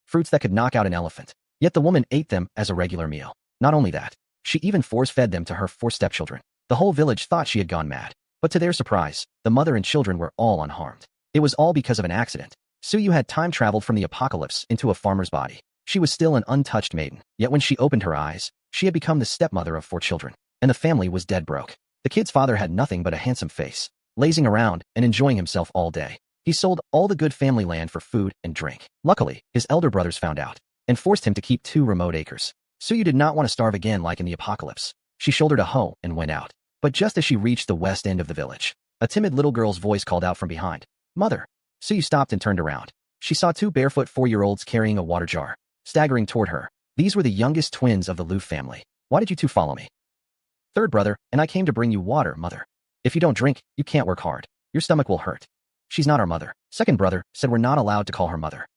fruits that could knock out an elephant. Yet the woman ate them as a regular meal. Not only that, she even force-fed them to her 4 stepchildren. The whole village thought she had gone mad. But to their surprise, the mother and children were all unharmed. It was all because of an accident. Suyu had time-traveled from the apocalypse into a farmer's body. She was still an untouched maiden, yet when she opened her eyes, she had become the stepmother of 4 children, and the family was dead broke. The kid's father had nothing but a handsome face, lazing around and enjoying himself all day. He sold all the good family land for food and drink. Luckily, his elder brothers found out and forced him to keep 2 remote acres. Suyu did not want to starve again like in the apocalypse. She shouldered a hoe and went out. But just as she reached the west end of the village, a timid little girl's voice called out from behind, "Mother." Suyu stopped and turned around. She saw 2 barefoot 4-year-olds carrying a water jar, staggering toward her. These were the youngest twins of the Lu family. "Why did you 2 follow me?" "Third brother, and I came to bring you water, mother. If you don't drink, you can't work hard. Your stomach will hurt." "She's not our mother." Second brother said, "We're not allowed to call her mother."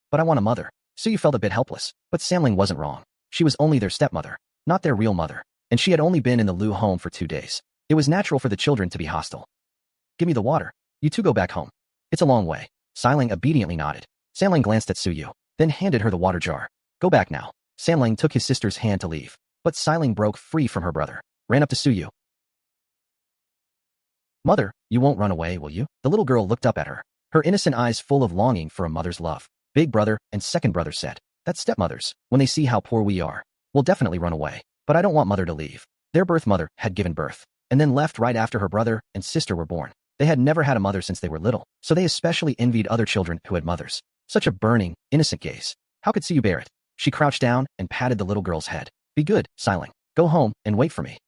"But I want a mother." Suyu felt a bit helpless, but Samling wasn't wrong. She was only their stepmother, not their real mother, and she had only been in the Lu home for 2 days. It was natural for the children to be hostile. "Give me the water. You 2 go back home. It's a long way." Samling obediently nodded. Samling glanced at Suyu, then handed her the water jar. "Go back now." Samling took his sister's hand to leave, but Samling broke free from her brother, ran up to Suyu. "Mother, you won't run away, will you?" The little girl looked up at her, her innocent eyes full of longing for a mother's love. Big brother and second brother said, "That's stepmothers. When they see how poor we are, will definitely run away. But I don't want mother to leave." Their birth mother had given birth, and then left right after her brother and sister were born. They had never had a mother since they were little, so they especially envied other children who had mothers. Such a burning, innocent gaze. How could Suyu bear it? She crouched down and patted the little girl's head. "Be good, Siling. Go home and wait for me."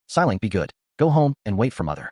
"Siling, be good. Go home and wait for mother."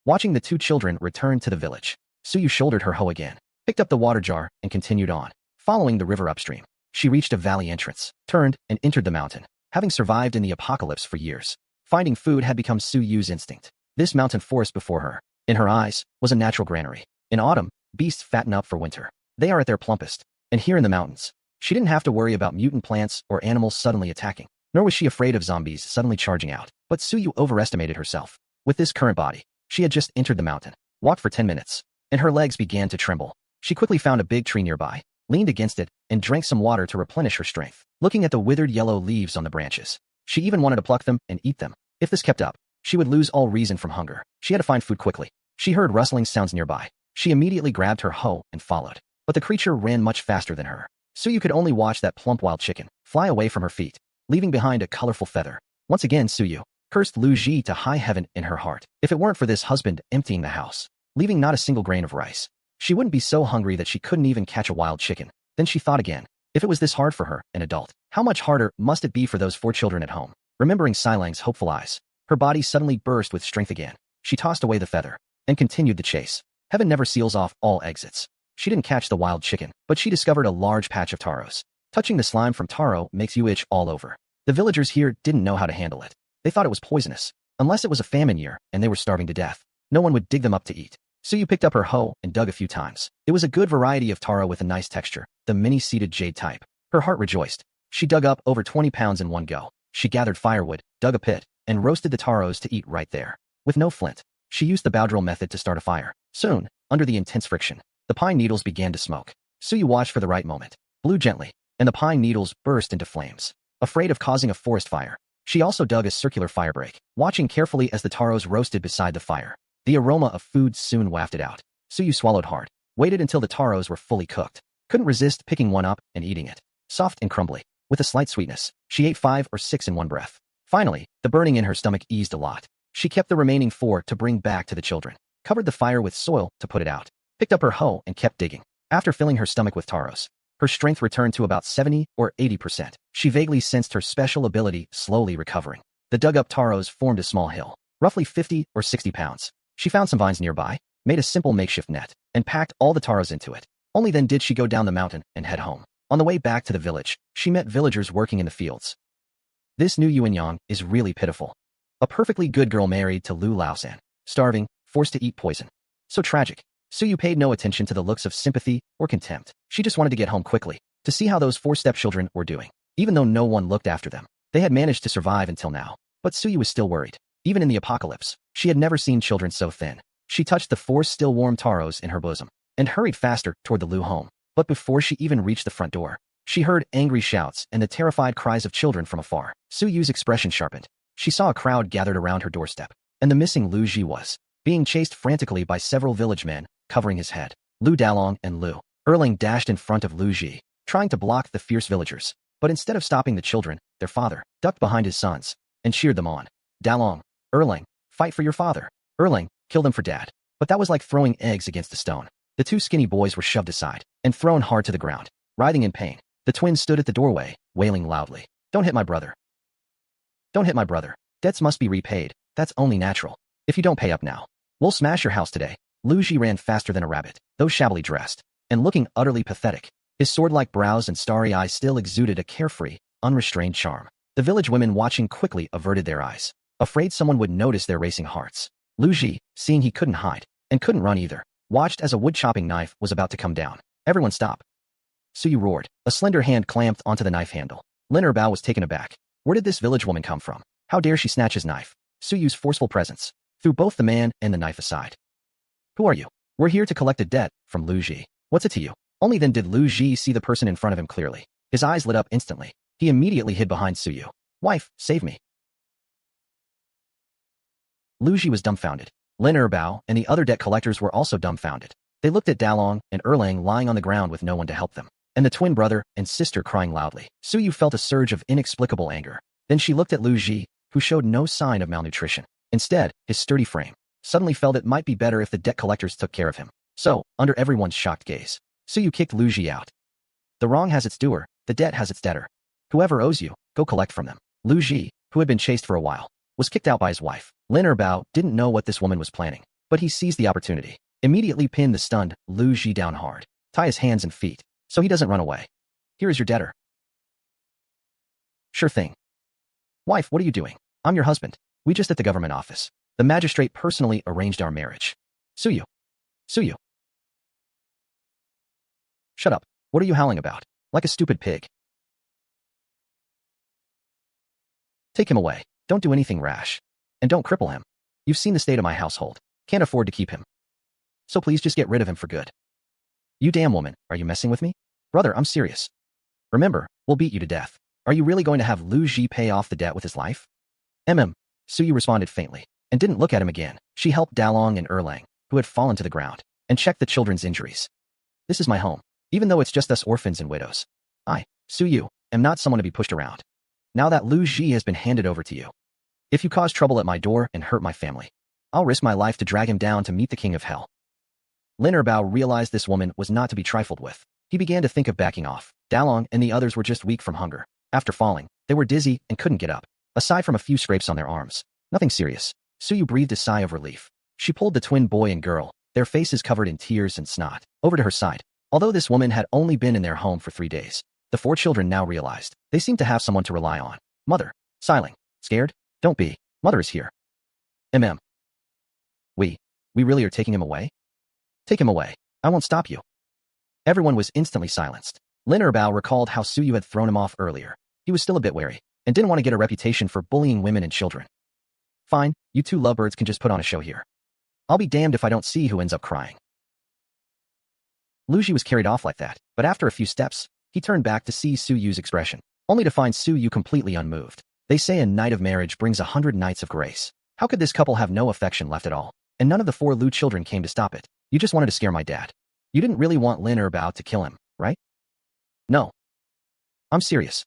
Watching the 2 children return to the village, Suyu shouldered her hoe again, picked up the water jar, and continued on. Following the river upstream, she reached a valley entrance, turned, and entered the mountain. Having survived in the apocalypse for years, finding food had become Suyu's instinct. This mountain forest before her, in her eyes, was a natural granary. In autumn, beasts fatten up for winter. They are at their plumpest. And here in the mountains, she didn't have to worry about mutant plants or animals suddenly attacking, nor was she afraid of zombies suddenly charging out. But Suyu overestimated herself. With this current body, she had just entered the mountain, walked for 10 minutes, and her legs began to tremble. She quickly found a big tree nearby, leaned against it, and drank some water to replenish her strength. Looking at the withered yellow leaves on the branches, she even wanted to pluck them and eat them. If this kept up, she would lose all reason from hunger. She had to find food quickly. She heard rustling sounds nearby. She immediately grabbed her hoe and followed. But the creature ran much faster than her. Suyu could only watch that plump wild chicken fly away from her feet, leaving behind a colorful feather. Once again, Suyu cursed Lu Ji to high heaven in her heart. If it weren't for this husband emptying the house, leaving not a single grain of rice, she wouldn't be so hungry that she couldn't even catch a wild chicken. Then she thought again. If it was this hard for her, an adult, how much harder must it be for those 4 children at home? Remembering Silang's hopeful eyes, her body suddenly burst with strength again. She tossed away the feather and continued the chase. Heaven never seals off all exits. She didn't catch the wild chicken, but she discovered a large patch of taros. Touching the slime from taro makes you itch all over. The villagers here didn't know how to handle it. They thought it was poisonous. Unless it was a famine year and they were starving to death, no one would dig them up to eat. Suyu picked up her hoe and dug a few times. It was a good variety of taro with a nice texture, the many-seeded jade type. Her heart rejoiced. She dug up over 20 pounds in one go. She gathered firewood, dug a pit, and roasted the taros to eat right there. With no flint, she used the bow drill method to start a fire. Soon, under the intense friction, the pine needles began to smoke. Suyu watched for the right moment, blew gently, and the pine needles burst into flames. Afraid of causing a forest fire, she also dug a circular firebreak, watching carefully as the taros roasted beside the fire. The aroma of food soon wafted out. Suyu swallowed hard, waited until the taros were fully cooked. Couldn't resist picking one up and eating it. Soft and crumbly, with a slight sweetness, she ate 5 or 6 in one breath. Finally, the burning in her stomach eased a lot. She kept the remaining 4 to bring back to the children, covered the fire with soil to put it out, picked up her hoe and kept digging. After filling her stomach with taros, her strength returned to about 70 or 80%. She vaguely sensed her special ability slowly recovering. The dug-up taros formed a small hill, roughly 50 or 60 pounds. She found some vines nearby, made a simple makeshift net, and packed all the taros into it. Only then did she go down the mountain and head home. On the way back to the village, she met villagers working in the fields. This new Yuanyang is really pitiful. A perfectly good girl married to Lu Laosan, starving, forced to eat poison. So tragic. Suyu paid no attention to the looks of sympathy or contempt. She just wanted to get home quickly, to see how those 4 stepchildren were doing. Even though no one looked after them, they had managed to survive until now. But Suyu was still worried. Even in the apocalypse, she had never seen children so thin. She touched the 4 still warm taros in her bosom. and hurried faster toward the Lu home. But before she even reached the front door, she heard angry shouts and the terrified cries of children from afar. Su Yu's expression sharpened. She saw a crowd gathered around her doorstep, and the missing Lu Ji was being chased frantically by several village men, covering his head. Lu Dalong and Lu Erling dashed in front of Lu Ji, trying to block the fierce villagers. But instead of stopping the children, their father ducked behind his sons and cheered them on. Dalong, Erling, fight for your father. Erling, kill them for dad. But that was like throwing eggs against a stone. The two skinny boys were shoved aside and thrown hard to the ground. Writhing in pain, the twins stood at the doorway, wailing loudly. Don't hit my brother. Don't hit my brother. Debts must be repaid. That's only natural. If you don't pay up now, we'll smash your house today. Lu Ji ran faster than a rabbit, though shabbily dressed, and looking utterly pathetic. His sword-like brows and starry eyes still exuded a carefree, unrestrained charm. The village women watching quickly averted their eyes, afraid someone would notice their racing hearts. Lu Ji, seeing he couldn't hide, and couldn't run either, watched as a wood-chopping knife was about to come down. Everyone stop. Su Yu roared. A slender hand clamped onto the knife handle. Lin Erbao was taken aback. Where did this village woman come from? How dare she snatch his knife? Su Yu's forceful presence threw both the man and the knife aside. Who are you? We're here to collect a debt from Lu Ji. What's it to you? Only then did Lu Ji see the person in front of him clearly. His eyes lit up instantly. He immediately hid behind Su Yu. Wife, save me. Lu Ji was dumbfounded. Lin Erbao and the other debt collectors were also dumbfounded. They looked at Dalong and Erlang lying on the ground with no one to help them, and the twin brother and sister crying loudly. Su Yu felt a surge of inexplicable anger. Then she looked at Lu Ji, who showed no sign of malnutrition. Instead, his sturdy frame suddenly felt it might be better if the debt collectors took care of him. So, under everyone's shocked gaze, Su Yu kicked Lu Ji out. The wrong has its doer, the debt has its debtor. Whoever owes you, go collect from them. Lu Ji, who had been chased for a while, was kicked out by his wife. Lin Erbao didn't know what this woman was planning, but he seized the opportunity. Immediately pinned the stunned Lu Ji down hard. Tie his hands and feet, so he doesn't run away. Here is your debtor. Sure thing. Wife, what are you doing? I'm your husband. We just at the government office. The magistrate personally arranged our marriage. Su Yu. Su Yu. Shut up. What are you howling about? Like a stupid pig. Take him away. Don't do anything rash. And don't cripple him. You've seen the state of my household. Can't afford to keep him. So please just get rid of him for good. You damn woman, are you messing with me? Brother, I'm serious. Remember, we'll beat you to death. Are you really going to have Lu Ji pay off the debt with his life? Su Yu responded faintly, and didn't look at him again. She helped Dalong and Erlang, who had fallen to the ground, and checked the children's injuries. This is my home, even though it's just us orphans and widows. I, Su Yu, am not someone to be pushed around. Now that Lu Ji has been handed over to you, if you cause trouble at my door and hurt my family, I'll risk my life to drag him down to meet the king of hell. Lin Erbao realized this woman was not to be trifled with. He began to think of backing off. Dalong and the others were just weak from hunger. After falling, they were dizzy and couldn't get up. Aside from a few scrapes on their arms, nothing serious. Su Yu breathed a sigh of relief. She pulled the twin boy and girl, their faces covered in tears and snot, over to her side. Although this woman had only been in their home for 3 days, the 4 children now realized they seemed to have someone to rely on. Mother. Siling. Scared? Don't be. Mother is here. We really are taking him away? Take him away. I won't stop you. Everyone was instantly silenced. Lin Erbao recalled how Su Yu had thrown him off earlier. He was still a bit wary, and didn't want to get a reputation for bullying women and children. Fine, you 2 lovebirds can just put on a show here. I'll be damned if I don't see who ends up crying. Lu Ji was carried off like that, but after a few steps, he turned back to see Su Yu's expression, only to find Su Yu completely unmoved. They say a night of marriage brings 100 nights of grace. How could this couple have no affection left at all? And none of the 4 Lu children came to stop it. You just wanted to scare my dad. You didn't really want Lin Erbao to kill him, right? No. I'm serious.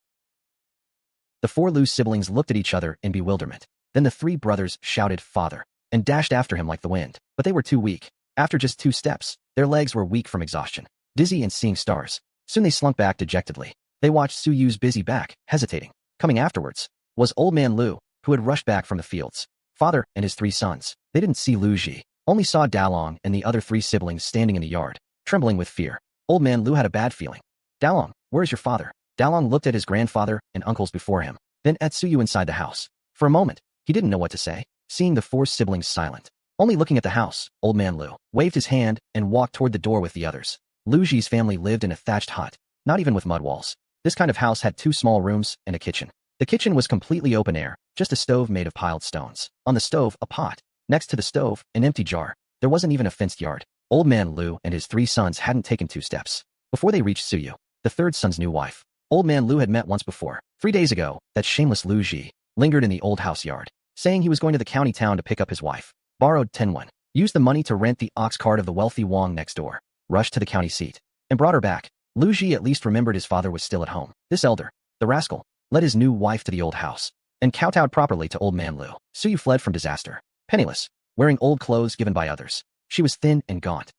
The 4 Lu siblings looked at each other in bewilderment. Then the 3 brothers shouted, "Father," and dashed after him like the wind. But they were too weak. After just 2 steps, their legs were weak from exhaustion, dizzy and seeing stars. Soon they slunk back dejectedly. They watched Su Yu's busy back, hesitating. Coming afterwards was Old Man Lu, who had rushed back from the fields. Father and his 3 sons. They didn't see Lu Ji, only saw Dalong and the other 3 siblings standing in the yard, trembling with fear. Old Man Lu had a bad feeling. Dalong, where is your father? Dalong looked at his grandfather and uncles before him, then at Su Yu inside the house. For a moment, he didn't know what to say, seeing the 4 siblings silent. Only looking at the house, Old Man Lu waved his hand and walked toward the door with the others. Lu Ji's family lived in a thatched hut, not even with mud walls. This kind of house had 2 small rooms and a kitchen. The kitchen was completely open air, just a stove made of piled stones. On the stove, a pot. Next to the stove, an empty jar. There wasn't even a fenced yard. Old man Lu and his 3 sons hadn't taken 2 steps before they reached Suyu, the 3rd son's new wife. Old man Lu had met once before. 3 days ago, that shameless Lu Ji lingered in the old house yard, saying he was going to the county town to pick up his wife. Borrowed 10 won, used the money to rent the ox cart of the wealthy Wang next door, rushed to the county seat, and brought her back. Lu Ji at least remembered his father was still at home. This elder, the rascal, led his new wife to the old house and kowtowed properly to old man Lu. Suyu fled from disaster, penniless, wearing old clothes given by others. She was thin and gaunt.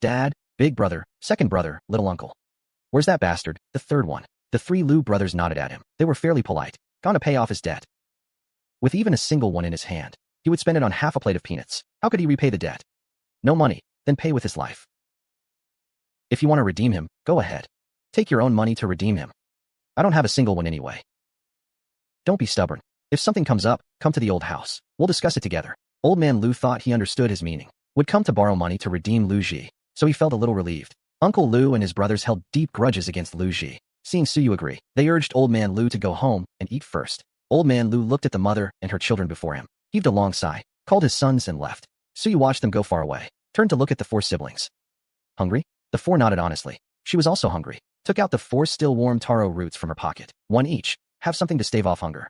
Dad, big brother, second brother, little uncle. Where's that bastard, the 3rd one? The 3 Lu brothers nodded at him. They were fairly polite. Gone to pay off his debt. With even a single one in his hand, he would spend it on half a plate of peanuts. How could he repay the debt? No money, then pay with his life. If you want to redeem him, go ahead. Take your own money to redeem him. I don't have a single one anyway. Don't be stubborn. If something comes up, come to the old house. We'll discuss it together. Old man Lu thought he understood his meaning. Would come to borrow money to redeem Lu Ji, so he felt a little relieved. Uncle Lu and his brothers held deep grudges against Lu Ji. Seeing Suyu agree, they urged old man Lu to go home and eat first. Old man Lu looked at the mother and her children before him, heaved a long sigh, called his sons and left. Suyu watched them go far away, turned to look at the 4 siblings. Hungry? The 4 nodded honestly. She was also hungry. Took out the 4 still warm taro roots from her pocket. 1 each. Have something to stave off hunger.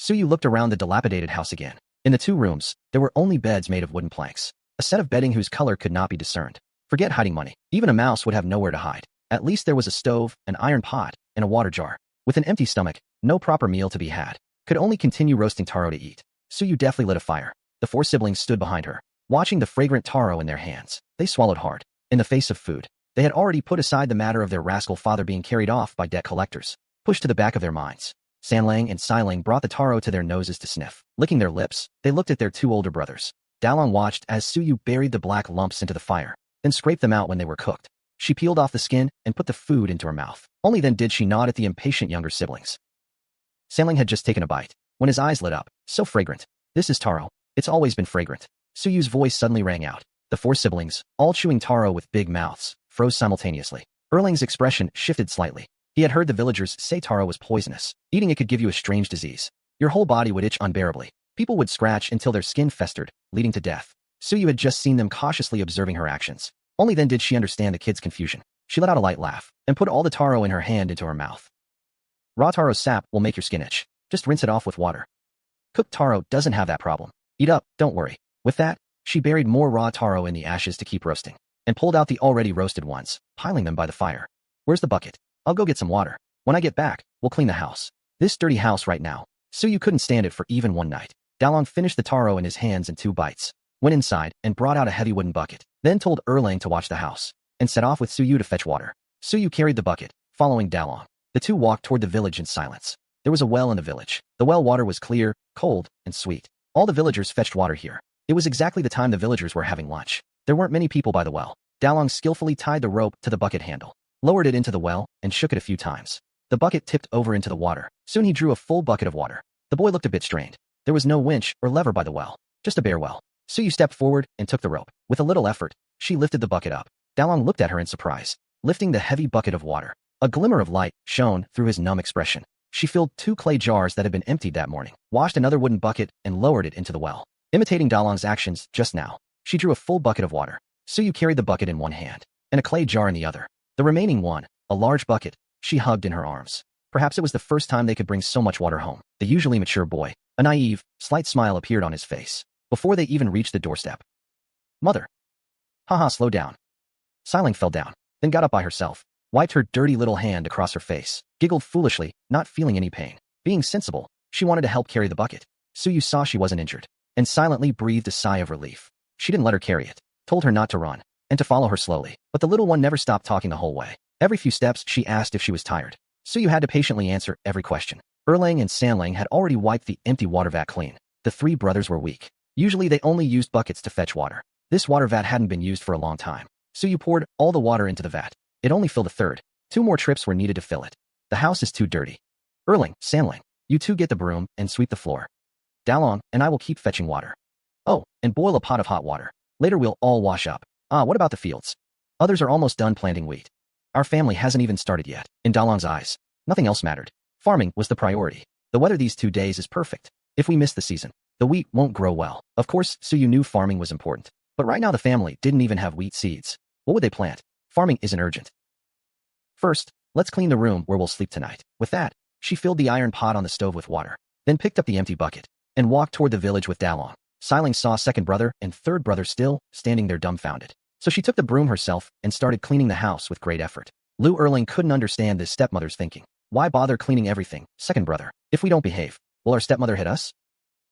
Suyu looked around the dilapidated house again. In the 2 rooms, there were only beds made of wooden planks. A set of bedding whose color could not be discerned. Forget hiding money. Even a mouse would have nowhere to hide. At least there was a stove, an iron pot, and a water jar. With an empty stomach, no proper meal to be had. Could only continue roasting taro to eat. Suyu deftly lit a fire. The 4 siblings stood behind her, watching the fragrant taro in their hands. They swallowed hard. In the face of food, they had already put aside the matter of their rascal father being carried off by debt collectors, pushed to the back of their minds. Sanlang and Silang brought the taro to their noses to sniff. Licking their lips, they looked at their 2 older brothers. Dalong watched as Suyu buried the black lumps into the fire, then scraped them out when they were cooked. She peeled off the skin and put the food into her mouth. Only then did she nod at the impatient younger siblings. Sanlang had just taken a bite, when his eyes lit up. So fragrant. This is taro. It's always been fragrant. Suyu's voice suddenly rang out. The 4 siblings, all chewing taro with big mouths, froze simultaneously. Erling's expression shifted slightly. He had heard the villagers say taro was poisonous. Eating it could give you a strange disease. Your whole body would itch unbearably. People would scratch until their skin festered, leading to death. Suyu had just seen them cautiously observing her actions. Only then did she understand the kid's confusion. She let out a light laugh and put all the taro in her hand into her mouth. Raw taro sap will make your skin itch. Just rinse it off with water. Cooked taro doesn't have that problem. Eat up, don't worry. With that, she buried more raw taro in the ashes to keep roasting and pulled out the already roasted ones, piling them by the fire. Where's the bucket? I'll go get some water. When I get back, we'll clean the house. This dirty house right now. Suyu couldn't stand it for even one night. Dalong finished the taro in his hands in 2 bites, went inside and brought out a heavy wooden bucket, then told Erlang to watch the house, and set off with Suyu to fetch water. Suyu carried the bucket, following Dalong. The 2 walked toward the village in silence. There was a well in the village. The well water was clear, cold, and sweet. All the villagers fetched water here. It was exactly the time the villagers were having lunch. There weren't many people by the well. Dalong skillfully tied the rope to the bucket handle, lowered it into the well, and shook it a few times. The bucket tipped over into the water. Soon he drew a full bucket of water. The boy looked a bit strained. There was no winch or lever by the well, just a bare well. Suyu stepped forward and took the rope. With a little effort, she lifted the bucket up. Dalong looked at her in surprise, lifting the heavy bucket of water. A glimmer of light shone through his numb expression. She filled 2 clay jars that had been emptied that morning, washed another wooden bucket, and lowered it into the well. Imitating Dalong's actions just now, she drew a full bucket of water. Suyu carried the bucket in one hand, and a clay jar in the other. The remaining one, a large bucket, she hugged in her arms. Perhaps it was the first time they could bring so much water home. The usually mature boy, a naive, slight smile appeared on his face, before they even reached the doorstep. Mother. Haha, slow down. Siling fell down, then got up by herself, wiped her dirty little hand across her face, giggled foolishly, not feeling any pain. Being sensible, she wanted to help carry the bucket. Suyu saw she wasn't injured, and silently breathed a sigh of relief. She didn't let her carry it, told her not to run, and to follow her slowly. But the little one never stopped talking the whole way. Every few steps, she asked if she was tired. Suyu had to patiently answer every question. Erlang and Sanlang had already wiped the empty water vat clean. The 3 brothers were weak. Usually they only used buckets to fetch water. This water vat hadn't been used for a long time. Suyu poured all the water into the vat. It only filled a third. 2 more trips were needed to fill it. The house is too dirty. Erlang, Sanlang, you 2 get the broom and sweep the floor. Dalong and I will keep fetching water. Oh, and boil a pot of hot water. Later we'll all wash up. Ah, what about the fields? Others are almost done planting wheat. Our family hasn't even started yet. In Dalong's eyes, nothing else mattered. Farming was the priority. The weather these 2 days is perfect. If we miss the season, the wheat won't grow well. Of course, Suyu knew farming was important. But right now the family didn't even have wheat seeds. What would they plant? Farming isn't urgent. First, let's clean the room where we'll sleep tonight. With that, she filled the iron pot on the stove with water, then picked up the empty bucket and walked toward the village with Dalong. Siling saw second brother and third brother still standing there dumbfounded. So she took the broom herself and started cleaning the house with great effort. Lu Erling couldn't understand this stepmother's thinking. Why bother cleaning everything, second brother? If we don't behave, will our stepmother hit us?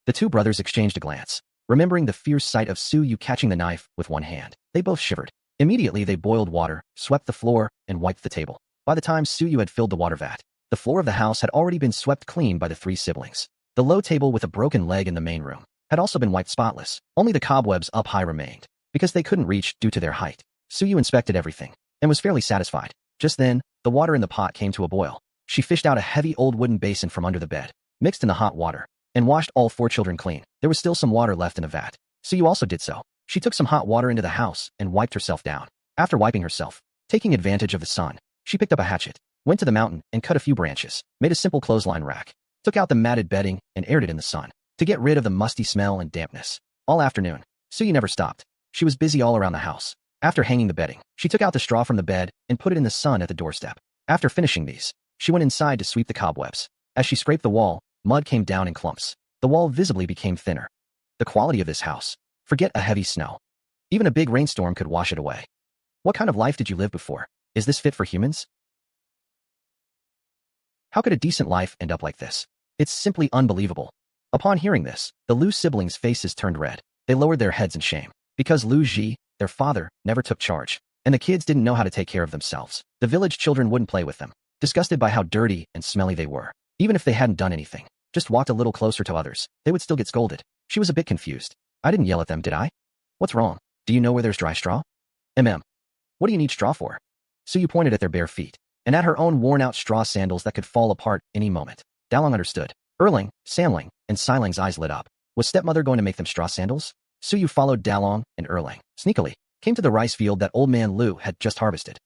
The two brothers exchanged a glance. Remembering the fierce sight of Su Yu catching the knife with one hand, they both shivered. Immediately they boiled water, swept the floor, and wiped the table. By the time Su Yu had filled the water vat, the floor of the house had already been swept clean by the three siblings. The low table with a broken leg in the main room had also been wiped spotless. Only the cobwebs up high remained, because they couldn't reach due to their height. Su Yu inspected everything and was fairly satisfied. Just then, the water in the pot came to a boil. She fished out a heavy old wooden basin from under the bed, mixed in the hot water, and washed all four children clean. There was still some water left in the vat. Su Yu also did so. She took some hot water into the house and wiped herself down. After wiping herself, taking advantage of the sun, she picked up a hatchet, went to the mountain and cut a few branches, made a simple clothesline rack, took out the matted bedding and aired it in the sun to get rid of the musty smell and dampness. All afternoon, Su Yu never stopped. She was busy all around the house. After hanging the bedding, she took out the straw from the bed and put it in the sun at the doorstep. After finishing these, she went inside to sweep the cobwebs. As she scraped the wall, mud came down in clumps. The wall visibly became thinner. The quality of this house. Forget a heavy snow. Even a big rainstorm could wash it away. What kind of life did you live before? Is this fit for humans? How could a decent life end up like this? It's simply unbelievable. Upon hearing this, the Lu siblings' faces turned red. They lowered their heads in shame. Because Lu Ji, their father, never took charge, and the kids didn't know how to take care of themselves. The village children wouldn't play with them, disgusted by how dirty and smelly they were. Even if they hadn't done anything, just walked a little closer to others, they would still get scolded. She was a bit confused. I didn't yell at them, did I? What's wrong? Do you know where there's dry straw? What do you need straw for? Su Yu pointed at their bare feet, and at her own worn-out straw sandals that could fall apart any moment. Dalong understood. Erling, Samling, and Siling's eyes lit up. Was stepmother going to make them straw sandals? Su Yu followed Dalong and Erling, sneakily, came to the rice field that old man Lu had just harvested.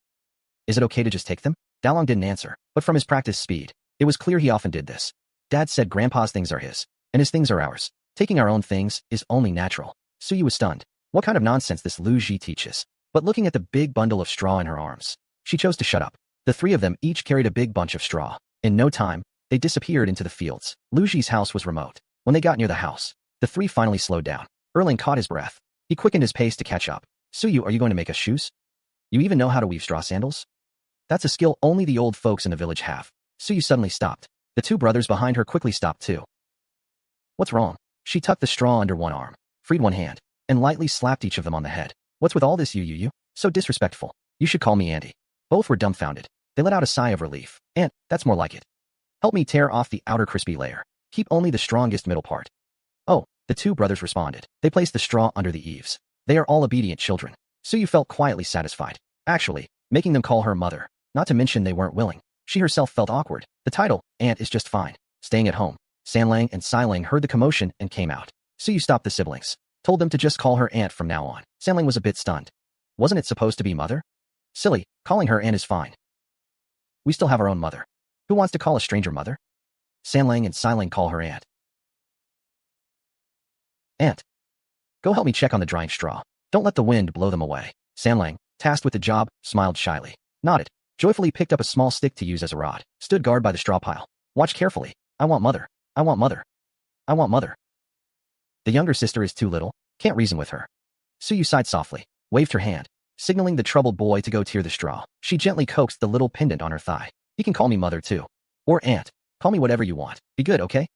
Is it okay to just take them? Dalong didn't answer, but from his practiced speed, it was clear he often did this. Dad said Grandpa's things are his, and his things are ours. Taking our own things is only natural. Su Yu was stunned. What kind of nonsense this Lu Ji teaches? But looking at the big bundle of straw in her arms, she chose to shut up. The three of them each carried a big bunch of straw. In no time, they disappeared into the fields. Lu Ji's house was remote. When they got near the house, the three finally slowed down. Erling caught his breath. He quickened his pace to catch up. Su Yu, are you going to make us shoes? You even know how to weave straw sandals? That's a skill only the old folks in the village have. Su Yu suddenly stopped. The two brothers behind her quickly stopped too. What's wrong? She tucked the straw under one arm, freed one hand, and lightly slapped each of them on the head. What's with all this, you? So disrespectful. You should call me Auntie. Both were dumbfounded. They let out a sigh of relief. Aunt, that's more like it. Help me tear off the outer crispy layer. Keep only the strongest middle part. Oh, the two brothers responded. They placed the straw under the eaves. They are all obedient children. Su Yu felt quietly satisfied. Actually, making them call her mother. Not to mention they weren't willing. She herself felt awkward. The title, Aunt, is just fine. Staying at home. Sanlang and Silang heard the commotion and came out. Su Yu stopped the siblings. Told them to just call her Aunt from now on. Sanlang was a bit stunned. Wasn't it supposed to be mother? Silly, calling her Aunt is fine. We still have our own mother. Who wants to call a stranger mother? Sanlang and Silang call her Aunt. Aunt. Go help me check on the drying straw. Don't let the wind blow them away. Sanlang, tasked with the job, smiled shyly, nodded, joyfully picked up a small stick to use as a rod, stood guard by the straw pile. Watch carefully. I want mother. I want mother. I want mother. The younger sister is too little. Can't reason with her. Su Yu sighed softly, waved her hand, signaling the troubled boy to go tear the straw. She gently coaxed the little pendant on her thigh. You can call me mother too. Or aunt. Call me whatever you want. Be good, okay?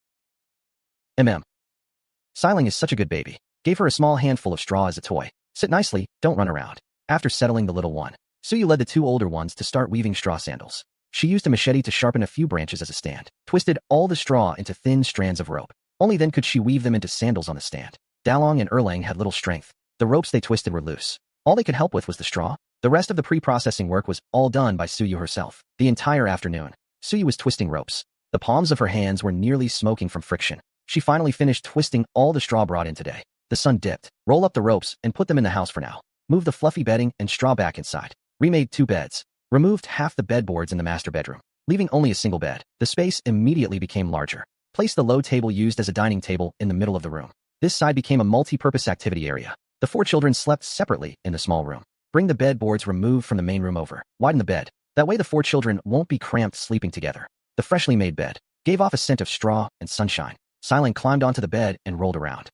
Siling is such a good baby. Gave her a small handful of straw as a toy. Sit nicely, don't run around. After settling the little one, Su Yu led the two older ones to start weaving straw sandals. She used a machete to sharpen a few branches as a stand, twisted all the straw into thin strands of rope. Only then could she weave them into sandals on the stand. Dalong and Erlang had little strength. The ropes they twisted were loose. All they could help with was the straw. The rest of the pre-processing work was all done by Su Yu herself. The entire afternoon, Su Yu was twisting ropes. The palms of her hands were nearly smoking from friction. She finally finished twisting all the straw brought in today. The sun dipped. Roll up the ropes and put them in the house for now. Move the fluffy bedding and straw back inside. Remade 2 beds. Removed half the bedboards in the master bedroom, leaving only a single bed. The space immediately became larger. Placed the low table used as a dining table in the middle of the room. This side became a multi-purpose activity area. The 4 children slept separately in the small room. Bring the bed boards removed from the main room over. Widen the bed. That way the 4 children won't be cramped sleeping together. The freshly made bed gave off a scent of straw and sunshine. Siling climbed onto the bed and rolled around.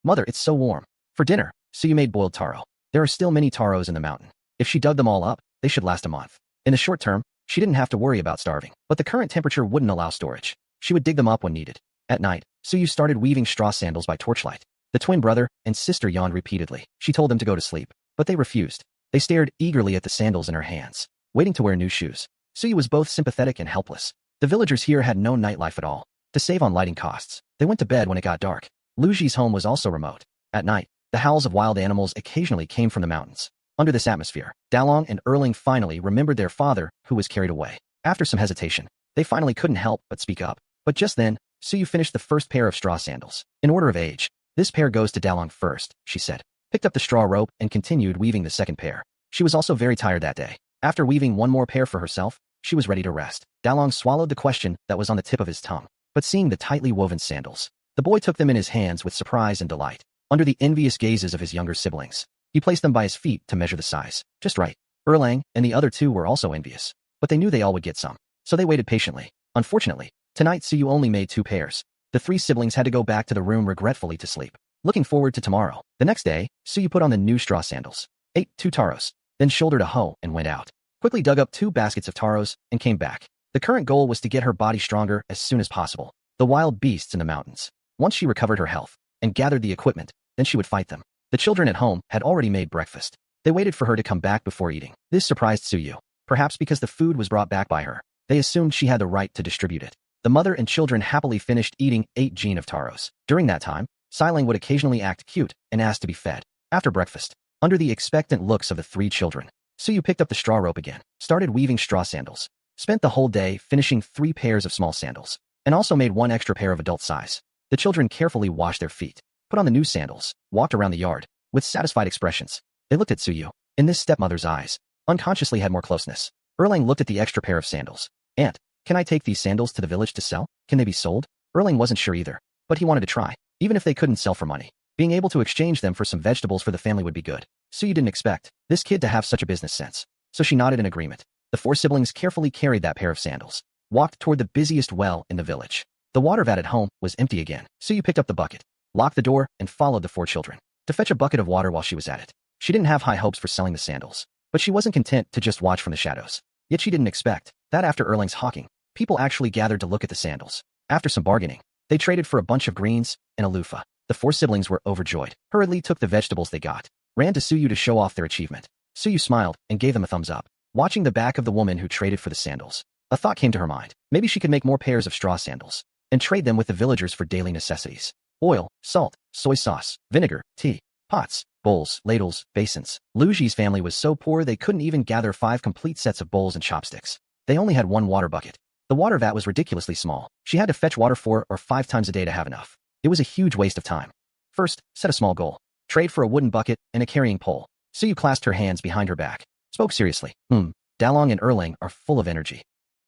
Mother, it's so warm. For dinner, Suyu made boiled taro. There are still many taros in the mountain. If she dug them all up, they should last a month. In the short term, she didn't have to worry about starving, but the current temperature wouldn't allow storage. She would dig them up when needed. At night, Suyu started weaving straw sandals by torchlight. The twin brother and sister yawned repeatedly. She told them to go to sleep, but they refused. They stared eagerly at the sandals in her hands, waiting to wear new shoes. Suyu was both sympathetic and helpless. The villagers here had no nightlife at all. To save on lighting costs, they went to bed when it got dark. Luji's home was also remote. At night, the howls of wild animals occasionally came from the mountains. Under this atmosphere, Dalong and Erling finally remembered their father, who was carried away. After some hesitation, they finally couldn't help but speak up. But just then, Suyu finished the first pair of straw sandals. In order of age, this pair goes to Dalong first, she said. Picked up the straw rope and continued weaving the second pair. She was also very tired that day. After weaving one more pair for herself, she was ready to rest. Dalong swallowed the question that was on the tip of his tongue. But seeing the tightly woven sandals, the boy took them in his hands with surprise and delight. Under the envious gazes of his younger siblings, he placed them by his feet to measure the size. Just right. Erlang and the other 2 were also envious, but they knew they all would get some, so they waited patiently. Unfortunately, tonight Suyu only made 2 pairs. The 3 siblings had to go back to the room regretfully to sleep. Looking forward to tomorrow. The next day, Suyu put on the new straw sandals, ate 2 taros, then shouldered a hoe and went out. Quickly dug up 2 baskets of taros and came back. The current goal was to get her body stronger as soon as possible. The wild beasts in the mountains. Once she recovered her health and gathered the equipment, then she would fight them. The children at home had already made breakfast. They waited for her to come back before eating. This surprised Suyu. Perhaps because the food was brought back by her, they assumed she had the right to distribute it. The mother and children happily finished eating 8 jin of taros. During that time, Siling would occasionally act cute and ask to be fed. After breakfast, under the expectant looks of the 3 children, Suyu picked up the straw rope again, started weaving straw sandals, spent the whole day finishing 3 pairs of small sandals, and also made 1 extra pair of adult size. The children carefully washed their feet, put on the new sandals, walked around the yard. With satisfied expressions, they looked at Suyu. In this stepmother's eyes, unconsciously had more closeness. Erlang looked at the extra pair of sandals. Aunt, can I take these sandals to the village to sell? Can they be sold? Erlang wasn't sure either, but he wanted to try. Even if they couldn't sell for money, being able to exchange them for some vegetables for the family would be good. Suyu didn't expect this kid to have such a business sense, so she nodded in agreement. The 4 siblings carefully carried that pair of sandals, walked toward the busiest well in the village. The water vat at home was empty again. Suyu picked up the bucket, locked the door, and followed the 4 children to fetch a bucket of water while she was at it. She didn't have high hopes for selling the sandals, but she wasn't content to just watch from the shadows. Yet she didn't expect that after Erlang's hawking, people actually gathered to look at the sandals. After some bargaining, they traded for a bunch of greens and a loofah. The 4 siblings were overjoyed, hurriedly took the vegetables they got, ran to Suyu to show off their achievement. Suyu smiled and gave them a thumbs up. Watching the back of the woman who traded for the sandals, a thought came to her mind. Maybe she could make more pairs of straw sandals and trade them with the villagers for daily necessities. Oil, salt, soy sauce, vinegar, tea, pots, bowls, ladles, basins. Luji's family was so poor they couldn't even gather 5 complete sets of bowls and chopsticks. They only had 1 water bucket. The water vat was ridiculously small. She had to fetch water 4 or 5 times a day to have enough. It was a huge waste of time. First, set a small goal. Trade for a wooden bucket and a carrying pole. Suyu clasped her hands behind her back. Spoke seriously. Dalong and Erlang are full of energy.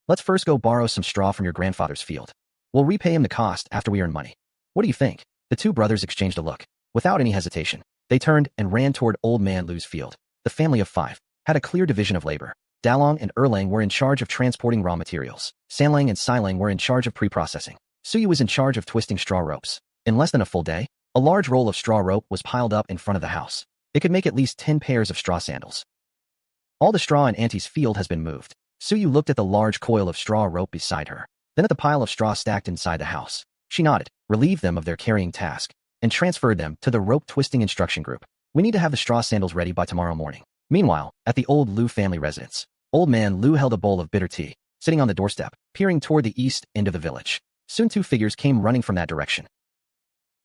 Let's first go borrow some straw from your grandfather's field. We'll repay him the cost after we earn money. What do you think? The 2 brothers exchanged a look. Without any hesitation, they turned and ran toward Old Man Lu's field. The family of 5 had a clear division of labor. Dalong and Erlang were in charge of transporting raw materials. Sanlang and Silang were in charge of pre-processing. Suyu was in charge of twisting straw ropes. In less than a full day, a large roll of straw rope was piled up in front of the house. It could make at least 10 pairs of straw sandals. All the straw in Auntie's field has been moved. Suyu looked at the large coil of straw rope beside her, then at the pile of straw stacked inside the house. She nodded, relieved them of their carrying task, and transferred them to the rope twisting instruction group. We need to have the straw sandals ready by tomorrow morning. Meanwhile, at the old Lu family residence, Old Man Lu held a bowl of bitter tea, sitting on the doorstep, peering toward the east end of the village. Soon 2 figures came running from that direction.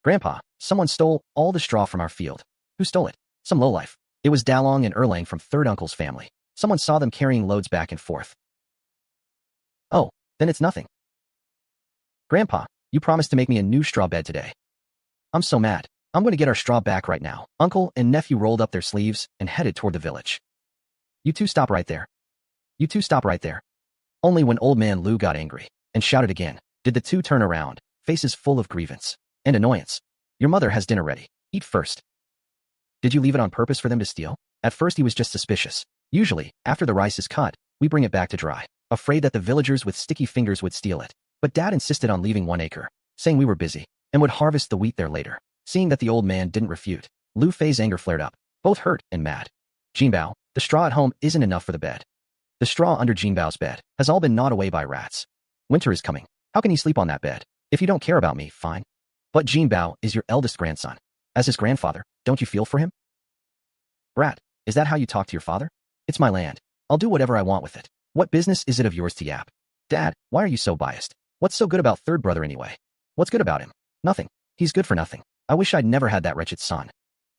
Grandpa, someone stole all the straw from our field. Who stole it? Some lowlife. It was Dalong and Erlang from 3rd uncle's family. Someone saw them carrying loads back and forth. Oh, then it's nothing. Grandpa, you promised to make me a new straw bed today. I'm so mad. I'm going to get our straw back right now. Uncle and nephew rolled up their sleeves and headed toward the village. You 2 stop right there. You 2 stop right there. Only when Old Man Lu got angry and shouted again, did the 2 turn around, faces full of grievance and annoyance. Your mother has dinner ready. Eat first. Did you leave it on purpose for them to steal? At first he was just suspicious. Usually, after the rice is cut, we bring it back to dry, afraid that the villagers with sticky fingers would steal it. But Dad insisted on leaving 1 acre, saying we were busy, and would harvest the wheat there later. Seeing that the old man didn't refute, Lu Fei's anger flared up, both hurt and mad. Jinbao, the straw at home isn't enough for the bed. The straw under Jinbao's bed has all been gnawed away by rats. Winter is coming. How can he sleep on that bed? If you don't care about me, fine. But Jinbao is your eldest grandson. As his grandfather, don't you feel for him? Brat, is that how you talk to your father? It's my land. I'll do whatever I want with it. What business is it of yours to yap? Dad, why are you so biased? What's so good about third brother anyway? What's good about him? Nothing. He's good for nothing. I wish I'd never had that wretched son.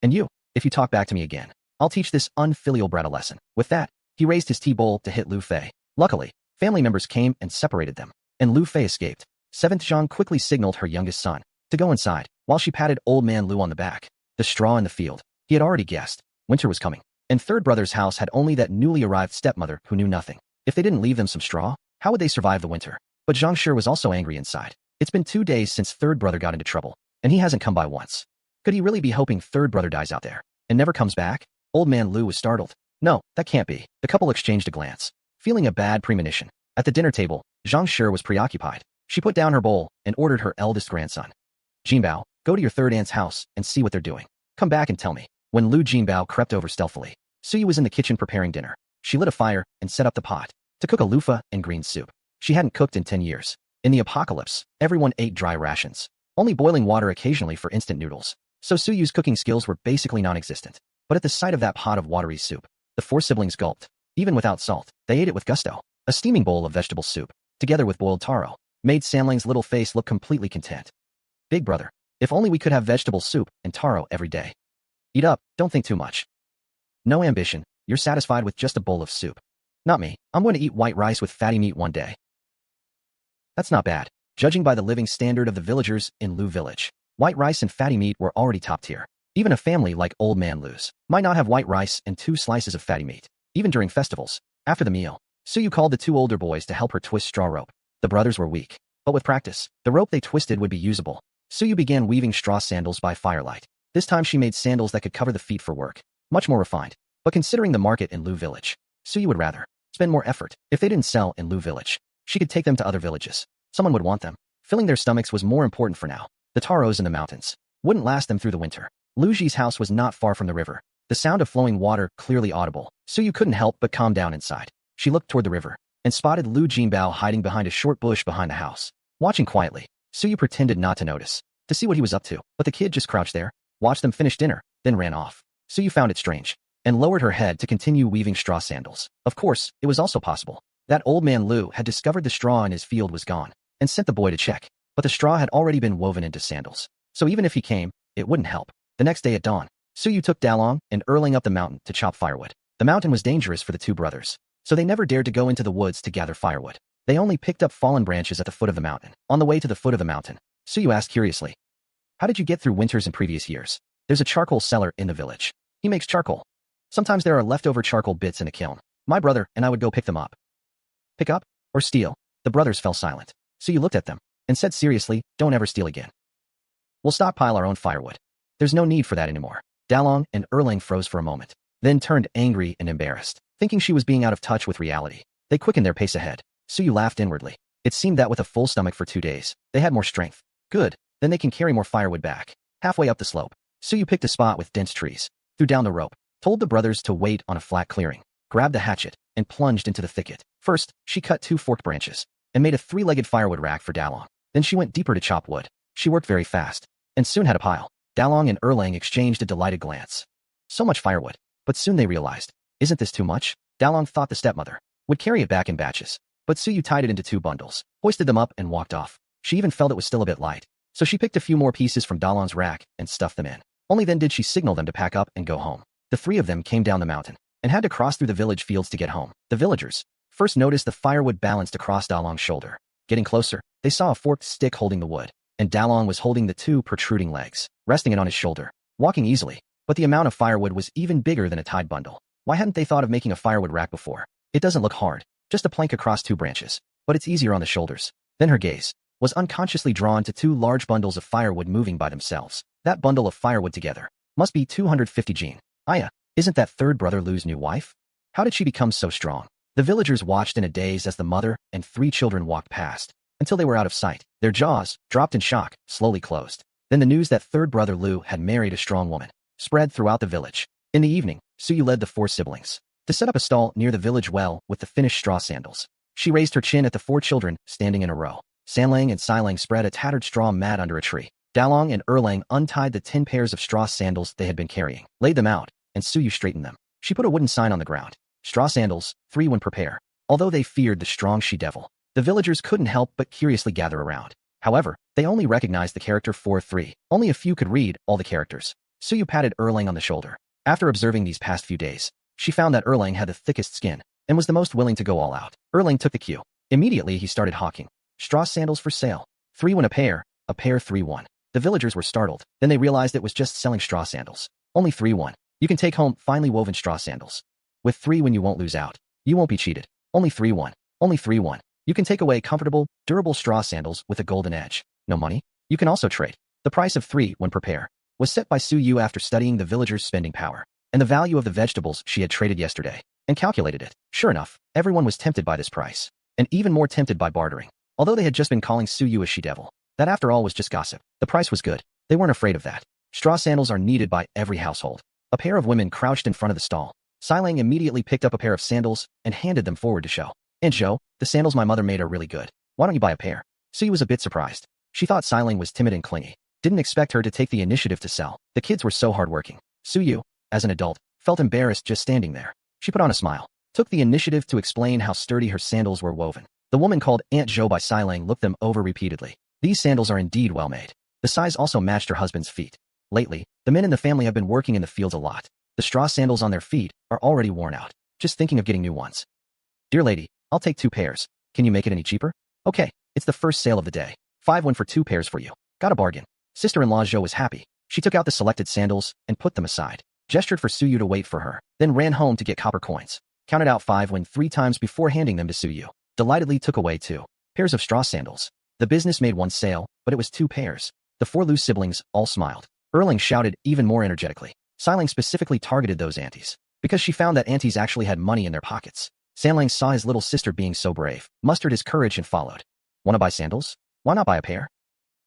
And you, if you talk back to me again, I'll teach this unfilial brat a lesson. With that, he raised his tea bowl to hit Lu Fei. Luckily, family members came and separated them, and Lu Fei escaped. 7th Zhang quickly signaled her youngest son to go inside, while she patted old man Lu on the back. The straw in the field. He had already guessed. Winter was coming. And third brother's house had only that newly arrived stepmother who knew nothing. If they didn't leave them some straw, how would they survive the winter? But Zhang Shi was also angry inside. It's been 2 days since third brother got into trouble, and he hasn't come by once. Could he really be hoping third brother dies out there and never comes back? Old man Lu was startled. No, that can't be. The couple exchanged a glance, feeling a bad premonition. At the dinner table, Zhang Shi was preoccupied. She put down her bowl and ordered her eldest grandson. Jinbao, go to your third aunt's house and see what they're doing. Come back and tell me. When Lu Jinbao crept over stealthily, Suyu was in the kitchen preparing dinner. She lit a fire and set up the pot to cook a loofah and green soup. She hadn't cooked in 10 years. In the apocalypse, everyone ate dry rations, only boiling water occasionally for instant noodles. So Suyu's cooking skills were basically non-existent. But at the sight of that pot of watery soup, the 4 siblings gulped. Even without salt, they ate it with gusto. A steaming bowl of vegetable soup, together with boiled taro, made Sanlang's little face look completely content. Big brother, if only we could have vegetable soup and taro every day. Eat up, don't think too much. No ambition, you're satisfied with just a bowl of soup. Not me, I'm going to eat white rice with fatty meat one day. That's not bad, judging by the living standard of the villagers in Lu village. White rice and fatty meat were already top tier. Even a family like Old Man Lu's might not have white rice and 2 slices of fatty meat. Even during festivals, after the meal, Suyu called the 2 older boys to help her twist straw rope. The brothers were weak, but with practice, the rope they twisted would be usable. Suyu began weaving straw sandals by firelight. This time she made sandals that could cover the feet for work. Much more refined. But considering the market in Lu village, Suyu would rather spend more effort. If they didn't sell in Lu village, she could take them to other villages. Someone would want them. Filling their stomachs was more important for now. The taros in the mountains wouldn't last them through the winter. Lu Ji's house was not far from the river. The sound of flowing water clearly audible. Suyu couldn't help but calm down inside. She looked toward the river and spotted Lu Jinbao hiding behind a short bush behind the house. Watching quietly, Suyu pretended not to notice, to see what he was up to. But the kid just crouched there, watched them finish dinner, then ran off. Suyu found it strange and lowered her head to continue weaving straw sandals. Of course, it was also possible that old man Lu had discovered the straw in his field was gone and sent the boy to check. But the straw had already been woven into sandals. So even if he came, it wouldn't help. The next day at dawn, Suyu took Dalong and Erling up the mountain to chop firewood. The mountain was dangerous for the 2 brothers, so they never dared to go into the woods to gather firewood. They only picked up fallen branches at the foot of the mountain. On the way to the foot of the mountain, Suyu asked curiously, "How did you get through winters in previous years?" "There's a charcoal seller in the village. He makes charcoal. Sometimes there are leftover charcoal bits in a kiln. My brother and I would go pick them up." "Pick up? Or steal?" The brothers fell silent. Suyu looked at them and said seriously, "Don't ever steal again. We'll stockpile our own firewood. There's no need for that anymore." Dalong and Erling froze for a moment, then turned angry and embarrassed, thinking she was being out of touch with reality. They quickened their pace ahead. Suyu laughed inwardly. It seemed that with a full stomach for 2 days, they had more strength. Good, then they can carry more firewood back. Halfway up the slope, Suyu picked a spot with dense trees, threw down the rope, told the brothers to wait on a flat clearing, grabbed the hatchet, and plunged into the thicket. First, she cut 2 forked branches and made a 3-legged firewood rack for Dalong. Then she went deeper to chop wood. She worked very fast and soon had a pile. Dalong and Erlang exchanged a delighted glance. So much firewood, but soon they realized, isn't this too much? Dalong thought the stepmother would carry it back in batches, but Suyu tied it into 2 bundles, hoisted them up and walked off. She even felt it was still a bit light, so she picked a few more pieces from Dalong's rack and stuffed them in. Only then did she signal them to pack up and go home. The 3 of them came down the mountain and had to cross through the village fields to get home. The villagers first noticed the firewood balanced across Dalong's shoulder. Getting closer, they saw a forked stick holding the wood, and Dalong was holding the 2 protruding legs, resting it on his shoulder, walking easily. But the amount of firewood was even bigger than a tied bundle. Why hadn't they thought of making a firewood rack before? It doesn't look hard, just a plank across 2 branches, but it's easier on the shoulders. Then her gaze was unconsciously drawn to 2 large bundles of firewood moving by themselves. That bundle of firewood together Must be 250 Jean. Aya, isn't that third brother Lu's new wife? How did she become so strong? The villagers watched in a daze as the mother and 3 children walked past, until they were out of sight. Their jaws, dropped in shock, slowly closed. Then the news that third brother Lu had married a strong woman spread throughout the village. In the evening, Suyu led the 4 siblings to set up a stall near the village well with the finished straw sandals. She raised her chin at the 4 children standing in a row. Sanlang and Silang spread a tattered straw mat under a tree. Dalong and Erlang untied the 10 pairs of straw sandals they had been carrying, laid them out, and Suyu straightened them. She put a wooden sign on the ground. Straw sandals, 3 when per pair. Although they feared the strong she-devil, the villagers couldn't help but curiously gather around. However, they only recognized the character 4-3. Only a few could read all the characters. Suyu patted Erlang on the shoulder. After observing these past few days, she found that Erlang had the thickest skin and was the most willing to go all out. Erlang took the cue. Immediately, he started hawking straw sandals for sale. 3 when a pair 3-1. The villagers were startled. Then they realized it was just selling straw sandals. Only 3-1. You can take home finely woven straw sandals. With 3 when you won't lose out. You won't be cheated. Only 3-1. Only 3-1. You can take away comfortable, durable straw sandals with a golden edge. No money? You can also trade. The price of 3 when per pair was set by Suyu after studying the villagers' spending power and the value of the vegetables she had traded yesterday and calculated it. Sure enough, everyone was tempted by this price and even more tempted by bartering. Although they had just been calling Suyu a she-devil, that after all was just gossip. The price was good. They weren't afraid of that. Straw sandals are needed by every household. A pair of women crouched in front of the stall. Silang immediately picked up a pair of sandals and handed them forward to Shou. "Aunt Zhou, the sandals my mother made are really good. Why don't you buy a pair?" Suyu was a bit surprised. She thought Silang was timid and clingy. Didn't expect her to take the initiative to sell. The kids were so hardworking. Suyu, as an adult, felt embarrassed just standing there. She put on a smile, took the initiative to explain how sturdy her sandals were woven. The woman called Aunt Zhou by Silang looked them over repeatedly. These sandals are indeed well made. The size also matched her husband's feet. Lately, the men in the family have been working in the fields a lot. The straw sandals on their feet are already worn out, just thinking of getting new ones. "Dear lady, I'll take 2 pairs. Can you make it any cheaper?" "Okay, it's the first sale of the day. 5 went for 2 pairs for you." Got a bargain. Sister-in-law Zhou was happy. She took out the selected sandals and put them aside, gestured for Suyu to wait for her, then ran home to get copper coins. Counted out 5 when 3 times before handing them to Suyu. Delightedly took away 2 pairs of straw sandals. The business made 1 sale, but it was 2 pairs. The 4 Lu siblings all smiled. Erling shouted even more energetically. Silang specifically targeted those aunties, because she found that aunties actually had money in their pockets. Sanlang saw his little sister being so brave, mustered his courage and followed. "Wanna buy sandals? Why not buy a pair?"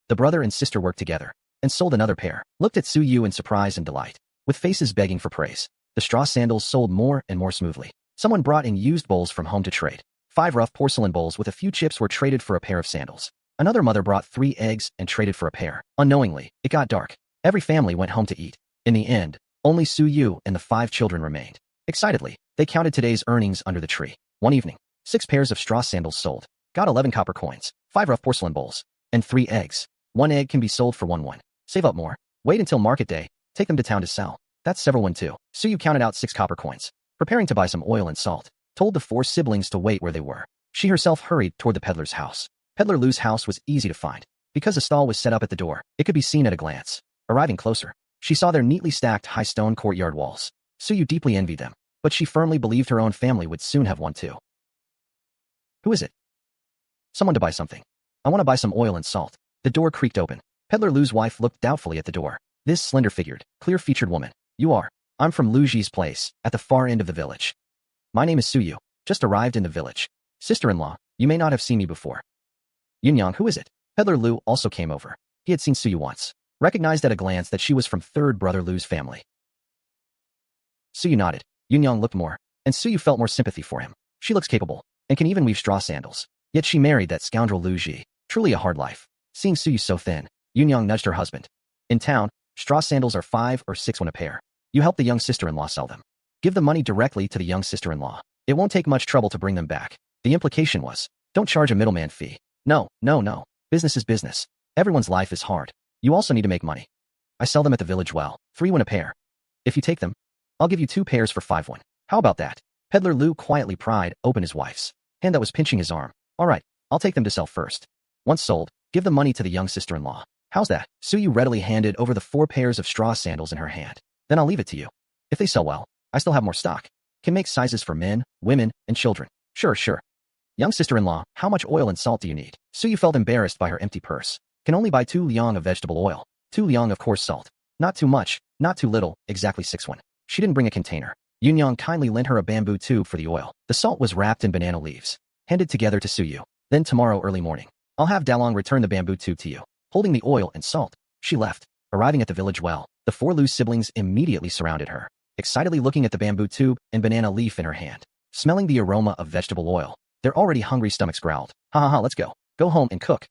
The brother and sister worked together and sold another pair, looked at Suyu in surprise and delight, with faces begging for praise. The straw sandals sold more and more smoothly. Someone brought in used bowls from home to trade. 5 rough porcelain bowls with a few chips were traded for a pair of sandals. Another mother brought 3 eggs and traded for a pair. Unknowingly, it got dark. Every family went home to eat. In the end, only Suyu and the 5 children remained. Excitedly, they counted today's earnings under the tree. One evening, 6 pairs of straw sandals sold. Got 11 copper coins, 5 rough porcelain bowls, and 3 eggs. 1 egg can be sold for 1 won. Save up more. Wait until market day. Take them to town to sell. That's several won too. Suyu counted out 6 copper coins, preparing to buy some oil and salt. Told the 4 siblings to wait where they were. She herself hurried toward the peddler's house. Peddler Lu's house was easy to find. Because a stall was set up at the door, it could be seen at a glance. Arriving closer, she saw their neatly stacked high stone courtyard walls. Suyu deeply envied them, but she firmly believed her own family would soon have one too. "Who is it?" "Someone to buy something. I want to buy some oil and salt." The door creaked open. Peddler Lu's wife looked doubtfully at the door. This slender-figured, clear-featured woman. "You are." "I'm from Lu Ji's place, at the far end of the village." "My name is Suyu. Just arrived in the village." "Sister-in-law, you may not have seen me before." "Yunyang, who is it?" Peddler Lu also came over. He had seen Suyu once, recognized at a glance that she was from third brother Lu's family. Suyu nodded. Yunyang looked more, and Suyu felt more sympathy for him. She looks capable, and can even weave straw sandals. Yet she married that scoundrel Lu Ji. Truly a hard life. Seeing Suyu so thin, Yunyang nudged her husband. "In town, straw sandals are 5 or 6 won a pair. You help the young sister-in-law sell them. Give the money directly to the young sister-in-law. It won't take much trouble to bring them back." The implication was, don't charge a middleman fee. No. Business is business. Everyone's life is hard. You also need to make money. I sell them at the village well, 3 won a pair. If you take them, I'll give you 2 pairs for 5 won. How about that? Peddler Lu quietly pried open his wife's hand that was pinching his arm. All right, I'll take them to sell first. Once sold, give the money to the young sister-in-law. How's that? Suyu readily handed over the 4 pairs of straw sandals in her hand. Then I'll leave it to you. If they sell well, I still have more stock. Can make sizes for men, women, and children. Sure. Young sister-in-law, how much oil and salt do you need? Suyu felt embarrassed by her empty purse. Can only buy 2 liang of vegetable oil. 2 liang of coarse salt. Not too much, not too little, exactly 6-1. She didn't bring a container. Yunyang kindly lent her a bamboo tube for the oil. The salt was wrapped in banana leaves, handed together to Suyu. Then tomorrow early morning, I'll have Dalong return the bamboo tube to you. Holding the oil and salt, she left. Arriving at the village well, the 4 Lu siblings immediately surrounded her, excitedly looking at the bamboo tube and banana leaf in her hand. Smelling the aroma of vegetable oil, their already hungry stomachs growled. Ha ha ha, let's go. Go home and cook.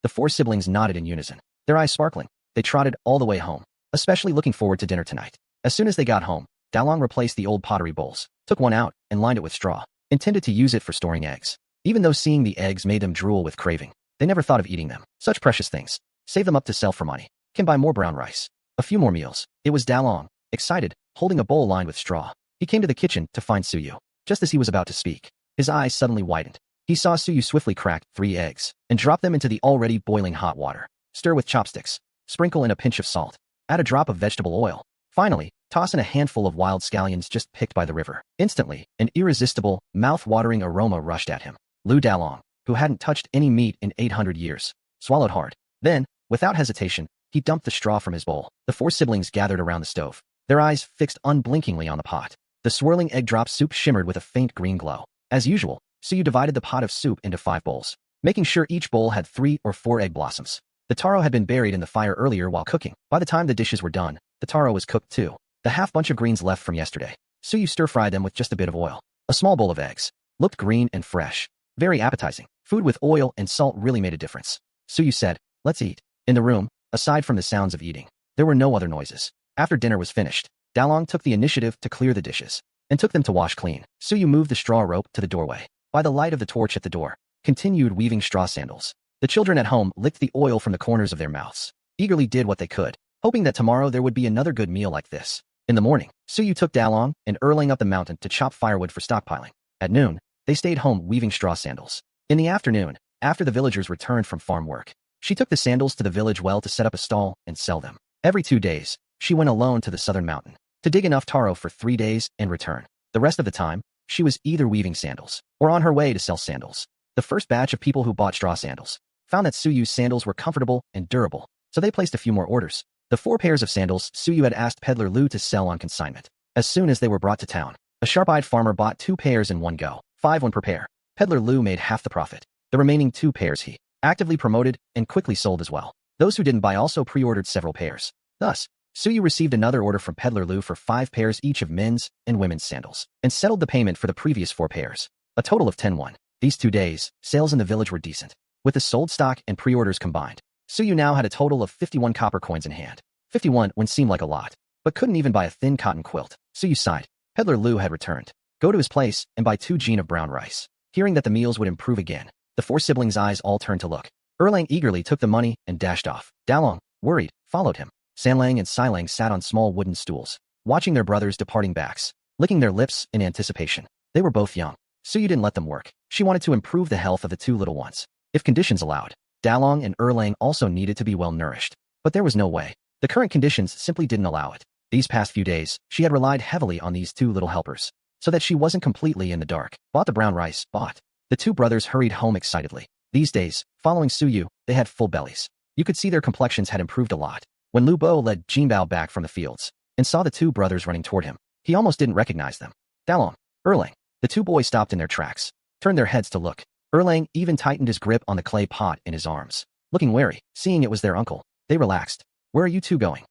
The 4 siblings nodded in unison, their eyes sparkling. They trotted all the way home, especially looking forward to dinner tonight. As soon as they got home, Dalong replaced the old pottery bowls, took one out, and lined it with straw, intended to use it for storing eggs. Even though seeing the eggs made them drool with craving, they never thought of eating them. Such precious things. Save them up to sell for money. Can buy more brown rice. A few more meals. It was Dalong, excited, holding a bowl lined with straw. He came to the kitchen to find Suyu. Just as he was about to speak, his eyes suddenly widened. He saw Suyu swiftly crack 3 eggs and drop them into the already boiling hot water. Stir with chopsticks. Sprinkle in a pinch of salt. Add a drop of vegetable oil. Finally, toss in a handful of wild scallions just picked by the river. Instantly, an irresistible, mouth-watering aroma rushed at him. Lu Dalong, who hadn't touched any meat in 800 years, swallowed hard. Then, without hesitation, he dumped the straw from his bowl. The 4 siblings gathered around the stove, their eyes fixed unblinkingly on the pot. The swirling egg drop soup shimmered with a faint green glow. As usual, Suyu divided the pot of soup into 5 bowls, making sure each bowl had 3 or 4 egg blossoms. The taro had been buried in the fire earlier while cooking. By the time the dishes were done, the taro was cooked too. The half bunch of greens left from yesterday, Suyu stir-fried them with just a bit of oil. A small bowl of eggs. Looked green and fresh. Very appetizing. Food with oil and salt really made a difference. Suyu said, "Let's eat." In the room, aside from the sounds of eating, there were no other noises. After dinner was finished, Dalong took the initiative to clear the dishes and took them to wash clean. Suyu moved the straw rope to the doorway. By the light of the torch at the door, continued weaving straw sandals. The children at home licked the oil from the corners of their mouths, eagerly did what they could, hoping that tomorrow there would be another good meal like this. In the morning, Suyu took Dalong and Erlang up the mountain to chop firewood for stockpiling. At noon, they stayed home weaving straw sandals. In the afternoon, after the villagers returned from farm work, she took the sandals to the village well to set up a stall and sell them. Every 2 days, she went alone to the southern mountain to dig enough taro for 3 days and return. The rest of the time, she was either weaving sandals or on her way to sell sandals. The first batch of people who bought straw sandals found that Suyu's sandals were comfortable and durable, so they placed a few more orders. The 4 pairs of sandals Suyu had asked peddler Lu to sell on consignment. As soon as they were brought to town, a sharp-eyed farmer bought 2 pairs in one go, 5 per pair. Peddler Lu made half the profit. The remaining 2 pairs he actively promoted and quickly sold as well. Those who didn't buy also pre-ordered several pairs. Thus, Suyu received another order from peddler Lu for 5 pairs each of men's and women's sandals, and settled the payment for the previous 4 pairs. A total of 10 won. These 2 days, sales in the village were decent. With the sold stock and pre-orders combined, Suyu now had a total of 51 copper coins in hand. 51 when seemed like a lot, but couldn't even buy a thin cotton quilt. Suyu sighed. Peddler Lu had returned. Go to his place and buy 2 jin of brown rice. Hearing that the meals would improve again, the 4 siblings' eyes all turned to look. Erlang eagerly took the money and dashed off. Dalong, worried, followed him. Sanlang and Silang sat on small wooden stools, watching their brothers' departing backs, licking their lips in anticipation. They were both young. Suyu didn't let them work. She wanted to improve the health of the 2 little ones, if conditions allowed. Dalong and Erlang also needed to be well nourished, but there was no way. The current conditions simply didn't allow it. These past few days, she had relied heavily on these 2 little helpers, so that she wasn't completely in the dark. Bought the brown rice, bought. The 2 brothers hurried home excitedly. These days, following Suyu, they had full bellies. You could see their complexions had improved a lot. When Lu Bo led Jinbao back from the fields and saw the 2 brothers running toward him, he almost didn't recognize them. Dalong, Erlang. The 2 boys stopped in their tracks, turned their heads to look. Erlang even tightened his grip on the clay pot in his arms. Looking wary, seeing it was their uncle, they relaxed. Where are you 2 going?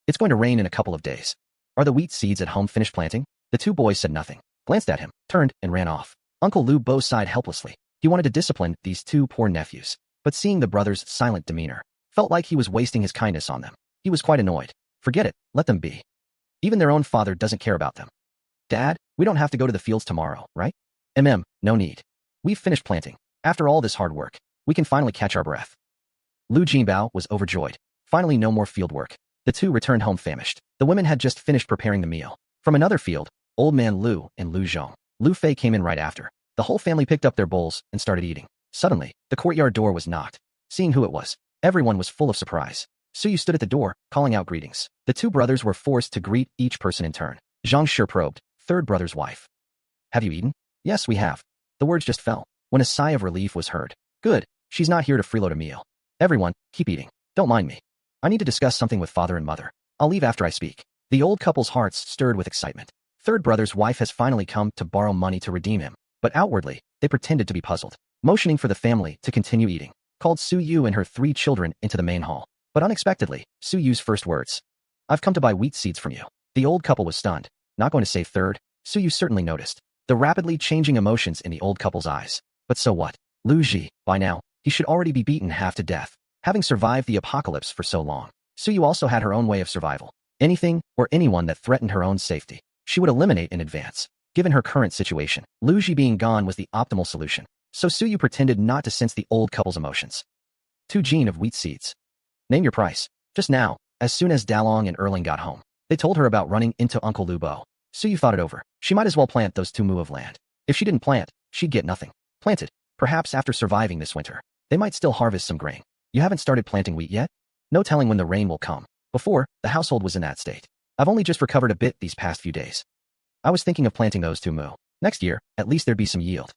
It's going to rain in a couple of days. Are the wheat seeds at home finished planting? The 2 boys said nothing, glanced at him, turned, and ran off. Uncle Lu Bo sighed helplessly. He wanted to discipline these 2 poor nephews, but seeing the brothers' silent demeanor, felt like he was wasting his kindness on them. He was quite annoyed. Forget it, let them be. Even their own father doesn't care about them. Dad, we don't have to go to the fields tomorrow, right? No need. We've finished planting. After all this hard work, we can finally catch our breath. Lu Jinbao was overjoyed. Finally no more field work. The 2 returned home famished. The women had just finished preparing the meal. From another field, Old Man Lu and Lu Zhong, Lu Fei came in right after. The whole family picked up their bowls and started eating. Suddenly, the courtyard door was knocked. Seeing who it was, everyone was full of surprise. Suyu stood at the door, calling out greetings. The 2 brothers were forced to greet each person in turn. Zhang Shi probed, 3rd brother's wife. Have you eaten? Yes, we have. The words just fell, when a sigh of relief was heard. Good, she's not here to freeload a meal. Everyone, keep eating. Don't mind me. I need to discuss something with father and mother. I'll leave after I speak. The old couple's hearts stirred with excitement. Third brother's wife has finally come to borrow money to redeem him, but outwardly, they pretended to be puzzled. Motioning for the family to continue eating, called Su-yu and her 3 children into the main hall. But unexpectedly, Su-yu's first words. I've come to buy wheat seeds from you. The old couple was stunned. Not going to say third? Su-yu certainly noticed the rapidly changing emotions in the old couple's eyes. But so what? Lu Ji, by now, he should already be beaten half to death. Having survived the apocalypse for so long, Su-yu also had her own way of survival. Anything or anyone that threatened her own safety, she would eliminate in advance. Given her current situation, Lu Ji being gone was the optimal solution. So Su-yu pretended not to sense the old couple's emotions. 2 gene of wheat seeds. Name your price. Just now, as soon as Dalong and Erling got home, they told her about running into Uncle Lu Bo. Su-yu thought it over. She might as well plant those 2 mu of land. If she didn't plant, she'd get nothing. Planted. Perhaps after surviving this winter, they might still harvest some grain. You haven't started planting wheat yet? No telling when the rain will come. Before, the household was in that state. I've only just recovered a bit these past few days. I was thinking of planting those 2 mu. Next year, at least there'd be some yield.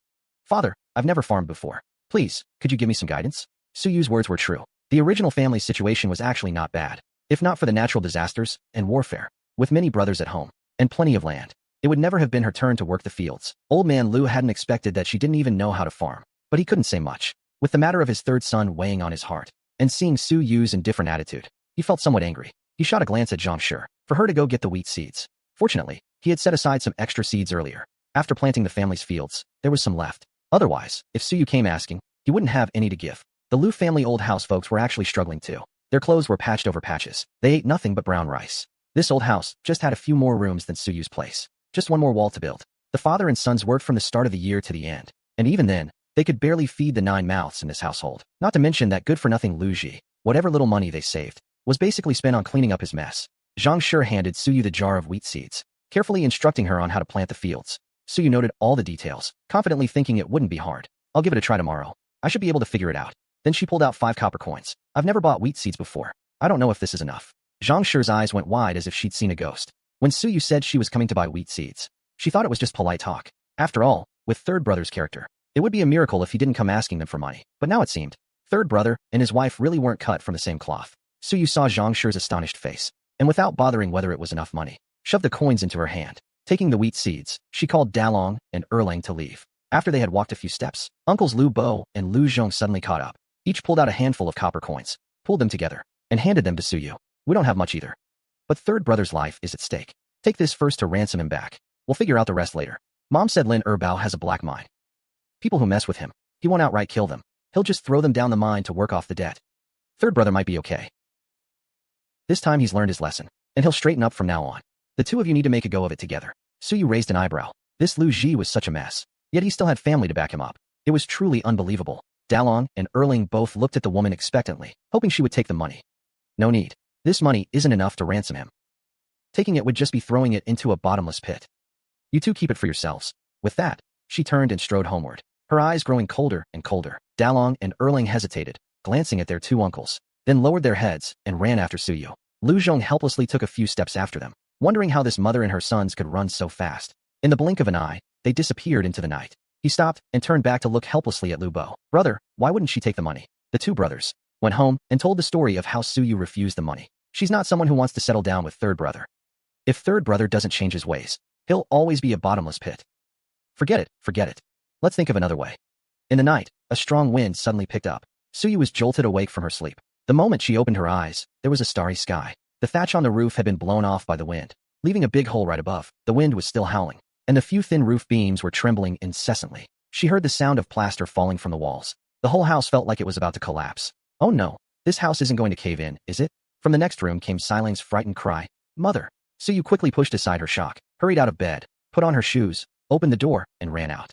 Father, I've never farmed before. Please, could you give me some guidance? Su-yu's words were true. The original family situation was actually not bad. If not for the natural disasters and warfare, with many brothers at home, and plenty of land, it would never have been her turn to work the fields. Old man Lu hadn't expected that she didn't even know how to farm, but he couldn't say much. With the matter of his 3rd son weighing on his heart, and seeing Su-yu's indifferent attitude, he felt somewhat angry. He shot a glance at Zhang Shi for her to go get the wheat seeds. Fortunately, he had set aside some extra seeds earlier. After planting the family's fields, there was some left. Otherwise, if Su-yu came asking, he wouldn't have any to give. The Lu family old house folks were actually struggling too. Their clothes were patched over patches. They ate nothing but brown rice. This old house just had a few more rooms than Su-yu's place. Just one more wall to build. The father and sons worked from the start of the year to the end. And even then, they could barely feed the 9 mouths in this household. Not to mention that good-for-nothing Lu Ji, whatever little money they saved, was basically spent on cleaning up his mess. Zhang Shi handed Su-yu the jar of wheat seeds, carefully instructing her on how to plant the fields. Su-yu noted all the details, confidently thinking it wouldn't be hard. I'll give it a try tomorrow. I should be able to figure it out. Then she pulled out 5 copper coins. I've never bought wheat seeds before. I don't know if this is enough. Zhang Shi's eyes went wide as if she'd seen a ghost. When Su-yu said she was coming to buy wheat seeds, she thought it was just polite talk. After all, with third brother's character, it would be a miracle if he didn't come asking them for money. But now it seemed, third brother and his wife really weren't cut from the same cloth. Su-yu saw Zhang Shi's astonished face, and without bothering whether it was enough money, shoved the coins into her hand. Taking the wheat seeds, she called Dalong and Erlang to leave. After they had walked a few steps, uncles Lu Bo and Lu Zhong suddenly caught up. Each pulled out a handful of copper coins, pulled them together, and handed them to Su-yu. We don't have much either. But third brother's life is at stake. Take this first to ransom him back. We'll figure out the rest later. Mom said Lin Erbao has a black mind. People who mess with him, he won't outright kill them. He'll just throw them down the mine to work off the debt. Third brother might be okay. This time he's learned his lesson, and he'll straighten up from now on. The two of you need to make a go of it together. Su-yu raised an eyebrow. This Lu Ji was such a mess, yet he still had family to back him up. It was truly unbelievable. Dalong and Erling both looked at the woman expectantly, hoping she would take the money. No need. This money isn't enough to ransom him. Taking it would just be throwing it into a bottomless pit. You two keep it for yourselves. With that, she turned and strode homeward, her eyes growing colder and colder. Dalong and Erling hesitated, glancing at their two uncles, then lowered their heads and ran after Su-yu. Lu Zhong helplessly took a few steps after them, wondering how this mother and her sons could run so fast. In the blink of an eye, they disappeared into the night. He stopped and turned back to look helplessly at Lu Bo. Brother, why wouldn't she take the money? The two brothers went home and told the story of how Su-yu refused the money. She's not someone who wants to settle down with third brother. If third brother doesn't change his ways, he'll always be a bottomless pit. Forget it, forget it. Let's think of another way. In the night, a strong wind suddenly picked up. Su-yu was jolted awake from her sleep. The moment she opened her eyes, there was a starry sky. The thatch on the roof had been blown off by the wind, leaving a big hole right above. The wind was still howling, and the few thin roof beams were trembling incessantly. She heard the sound of plaster falling from the walls. The whole house felt like it was about to collapse. Oh no, this house isn't going to cave in, is it? From the next room came Siling's frightened cry. Mother! Su-yu quickly pushed aside her shock, hurried out of bed, put on her shoes, opened the door, and ran out.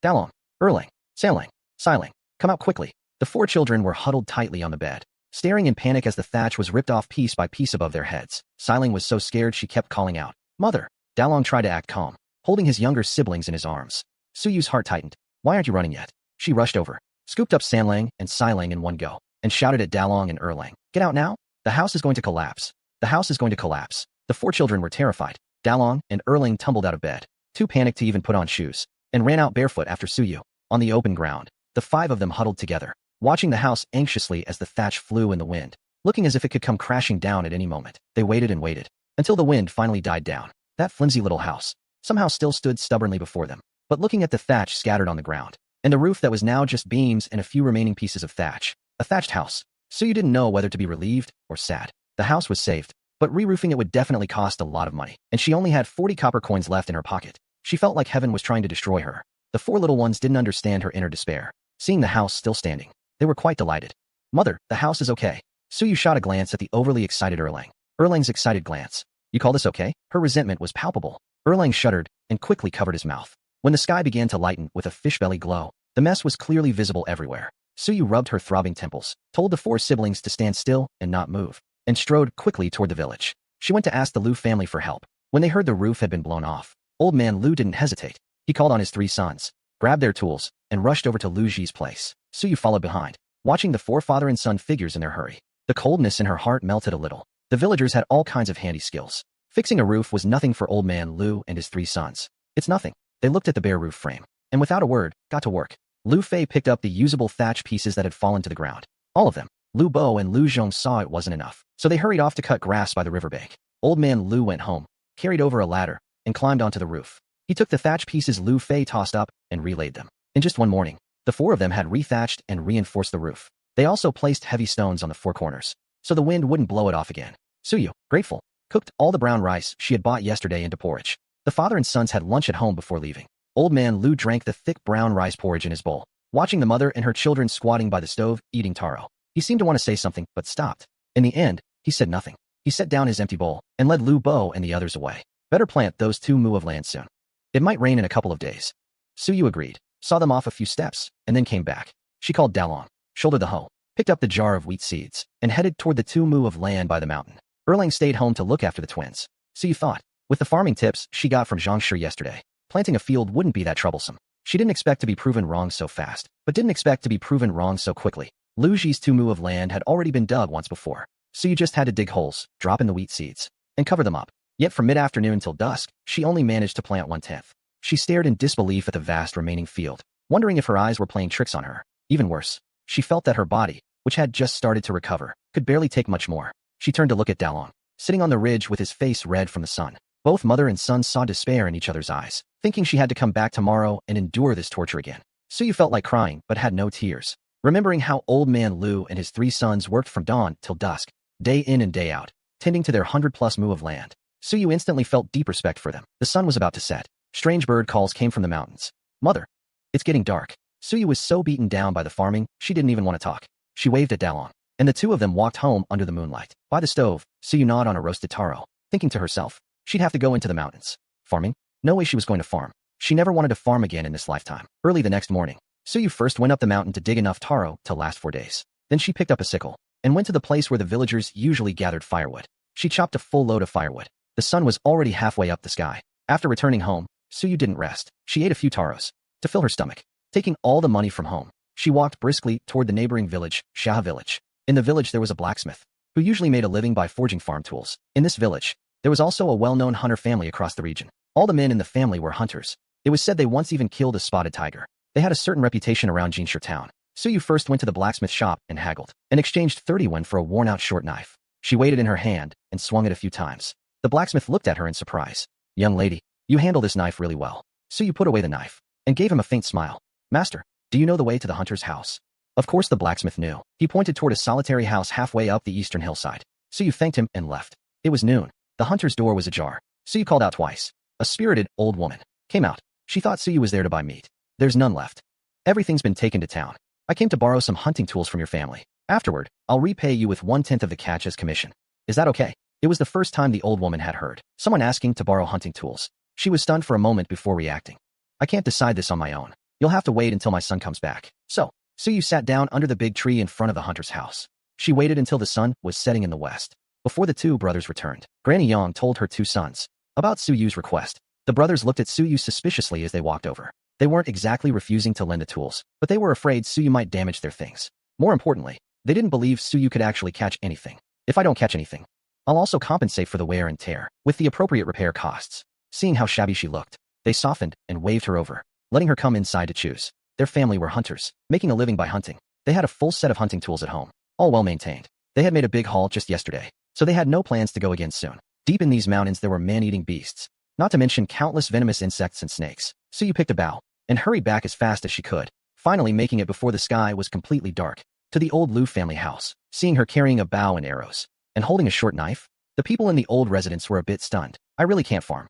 Dalong, Erling, Siling, come out quickly. The four children were huddled tightly on the bed, staring in panic as the thatch was ripped off piece by piece above their heads. Siling was so scared she kept calling out, Mother! Dalong tried to act calm, holding his younger siblings in his arms. Su-yu's heart tightened. Why aren't you running yet? She rushed over, scooped up Sanlang and Siling in one go, and shouted at Dalong and Erlang. Get out now! The house is going to collapse. The house is going to collapse. The four children were terrified. Dalong and Erling tumbled out of bed, too panicked to even put on shoes, and ran out barefoot after Su-yu. On the open ground, the five of them huddled together, watching the house anxiously as the thatch flew in the wind. looking as if it could come crashing down at any moment. They waited and waited, until the wind finally died down. That flimsy little house somehow still stood stubbornly before them. But looking at the thatch scattered on the ground, and the roof that was now just beams and a few remaining pieces of thatch, a thatched house, Suyu didn't know whether to be relieved or sad. The house was saved, but re-roofing it would definitely cost a lot of money, and she only had 40 copper coins left in her pocket. She felt like heaven was trying to destroy her. The four little ones didn't understand her inner despair. Seeing the house still standing, they were quite delighted. Mother, the house is okay. Suyu shot a glance at the overly excited Erlang. Erlang's excited glance. You call this okay? Her resentment was palpable. Erlang shuddered and quickly covered his mouth. When the sky began to lighten with a fish-belly glow, the mess was clearly visible everywhere. Suyu rubbed her throbbing temples, told the four siblings to stand still and not move, and strode quickly toward the village. She went to ask the Lu family for help. When they heard the roof had been blown off, old man Lu didn't hesitate. He called on his three sons, grabbed their tools, and rushed over to Lu Ji's place. Suyu followed behind, watching the four father and son figures in their hurry. The coldness in her heart melted a little. The villagers had all kinds of handy skills. Fixing a roof was nothing for old man Lu and his three sons. It's nothing. They looked at the bare roof frame, and without a word, got to work. Lu Fei picked up the usable thatch pieces that had fallen to the ground. All of them. Lu Bo and Lu Zhong saw it wasn't enough, so they hurried off to cut grass by the riverbank. Old man Lu went home, carried over a ladder, and climbed onto the roof. He took the thatch pieces Lu Fei tossed up and relayed them. In just one morning, the four of them had rethatched and reinforced the roof. They also placed heavy stones on the four corners, so the wind wouldn't blow it off again. Suyu, grateful, cooked all the brown rice she had bought yesterday into porridge. The father and sons had lunch at home before leaving. Old man Lu drank the thick brown rice porridge in his bowl, watching the mother and her children squatting by the stove, eating taro. He seemed to want to say something, but stopped. In the end, he said nothing. He set down his empty bowl and led Lu Bo and the others away. Better plant those 2 mu of land soon. It might rain in a couple of days. Suyu agreed, saw them off a few steps, and then came back. She called Dalong, shouldered the hoe, picked up the jar of wheat seeds, and headed toward the 2 mu of land by the mountain. Erlang stayed home to look after the twins. Suyu thought, with the farming tips she got from Zhangshi yesterday, planting a field wouldn't be that troublesome. She didn't expect to be proven wrong so fast, but didn't expect to be proven wrong so quickly. Lu Ji's 2 mu of land had already been dug once before, so you just had to dig holes, drop in the wheat seeds, and cover them up. Yet from mid-afternoon till dusk, she only managed to plant 1/10. She stared in disbelief at the vast remaining field, wondering if her eyes were playing tricks on her. Even worse, she felt that her body, which had just started to recover, could barely take much more. She turned to look at Dalong, sitting on the ridge with his face red from the sun. Both mother and son saw despair in each other's eyes, thinking she had to come back tomorrow and endure this torture again. Suyu felt like crying, but had no tears. Remembering how old man Lu and his 3 sons worked from dawn till dusk, day in and day out, tending to their 100+ mu of land, Suyu instantly felt deep respect for them. The sun was about to set. Strange bird calls came from the mountains. Mother, it's getting dark. Suyu was so beaten down by the farming, she didn't even want to talk. She waved at Dalong, and the 2 of them walked home under the moonlight. By the stove, Suyu gnawed on a roasted taro, thinking to herself, she'd have to go into the mountains. Farming? No way she was going to farm. She never wanted to farm again in this lifetime. Early the next morning, Suyu first went up the mountain to dig enough taro to last 4 days. Then she picked up a sickle and went to the place where the villagers usually gathered firewood. She chopped a full load of firewood. The sun was already halfway up the sky. After returning home, Suyu didn't rest. She ate a few taros to fill her stomach. Taking all the money from home, she walked briskly toward the neighboring village, Shaha village. In the village there was a blacksmith, who usually made a living by forging farm tools. In this village, there was also a well-known hunter family across the region. All the men in the family were hunters. It was said they once even killed a spotted tiger. They had a certain reputation around Jinshi town. Suyu first went to the blacksmith shop and haggled, and exchanged 30 won for a worn-out short knife. She weighed it in her hand and swung it a few times. The blacksmith looked at her in surprise. Young lady, you handle this knife really well. Suyu put away the knife and gave him a faint smile. Master, do you know the way to the hunter's house? Of course the blacksmith knew. He pointed toward a solitary house halfway up the eastern hillside. Suyu thanked him and left. It was noon. The hunter's door was ajar. Suyu called out twice. A spirited, old woman came out. She thought Suyu was there to buy meat. There's none left. Everything's been taken to town. I came to borrow some hunting tools from your family. Afterward, I'll repay you with 1/10 of the catch as commission. Is that okay? It was the first time the old woman had heard someone asking to borrow hunting tools. She was stunned for a moment before reacting. I can't decide this on my own. You'll have to wait until my son comes back. So, Suyu sat down under the big tree in front of the hunter's house. She waited until the sun was setting in the west. Before the 2 brothers returned, Granny Yang told her 2 sons about Suyu's request. The brothers looked at Suyu suspiciously as they walked over. They weren't exactly refusing to lend the tools, but they were afraid Suyu might damage their things. More importantly, they didn't believe Suyu could actually catch anything. If I don't catch anything, I'll also compensate for the wear and tear, with the appropriate repair costs. Seeing how shabby she looked, they softened and waved her over, letting her come inside to choose. Their family were hunters, making a living by hunting. They had a full set of hunting tools at home, all well maintained. They had made a big haul just yesterday, so they had no plans to go again soon. Deep in these mountains there were man-eating beasts, not to mention countless venomous insects and snakes. Suyu picked a bow and hurried back as fast as she could, finally making it before the sky was completely dark, to the old Liu family house. Seeing her carrying a bow and arrows, and holding a short knife, the people in the old residence were a bit stunned. I really can't farm.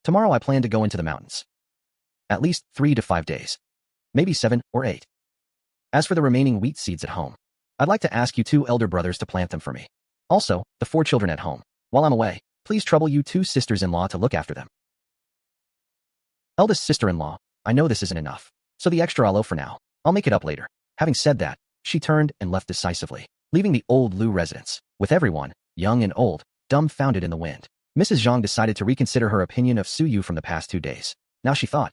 Tomorrow I plan to go into the mountains. At least 3 to 5 days. Maybe 7 or 8. As for the remaining wheat seeds at home, I'd like to ask you 2 elder brothers to plant them for me. Also, the 4 children at home. While I'm away, please trouble you 2 sisters-in-law to look after them. Eldest sister-in-law, I know this isn't enough, so the extra I'll owe for now. I'll make it up later. Having said that, she turned and left decisively, leaving the old Liu residence, with everyone, young and old, dumbfounded in the wind. Mrs. Zhang decided to reconsider her opinion of Suyu from the past 2 days. Now she thought,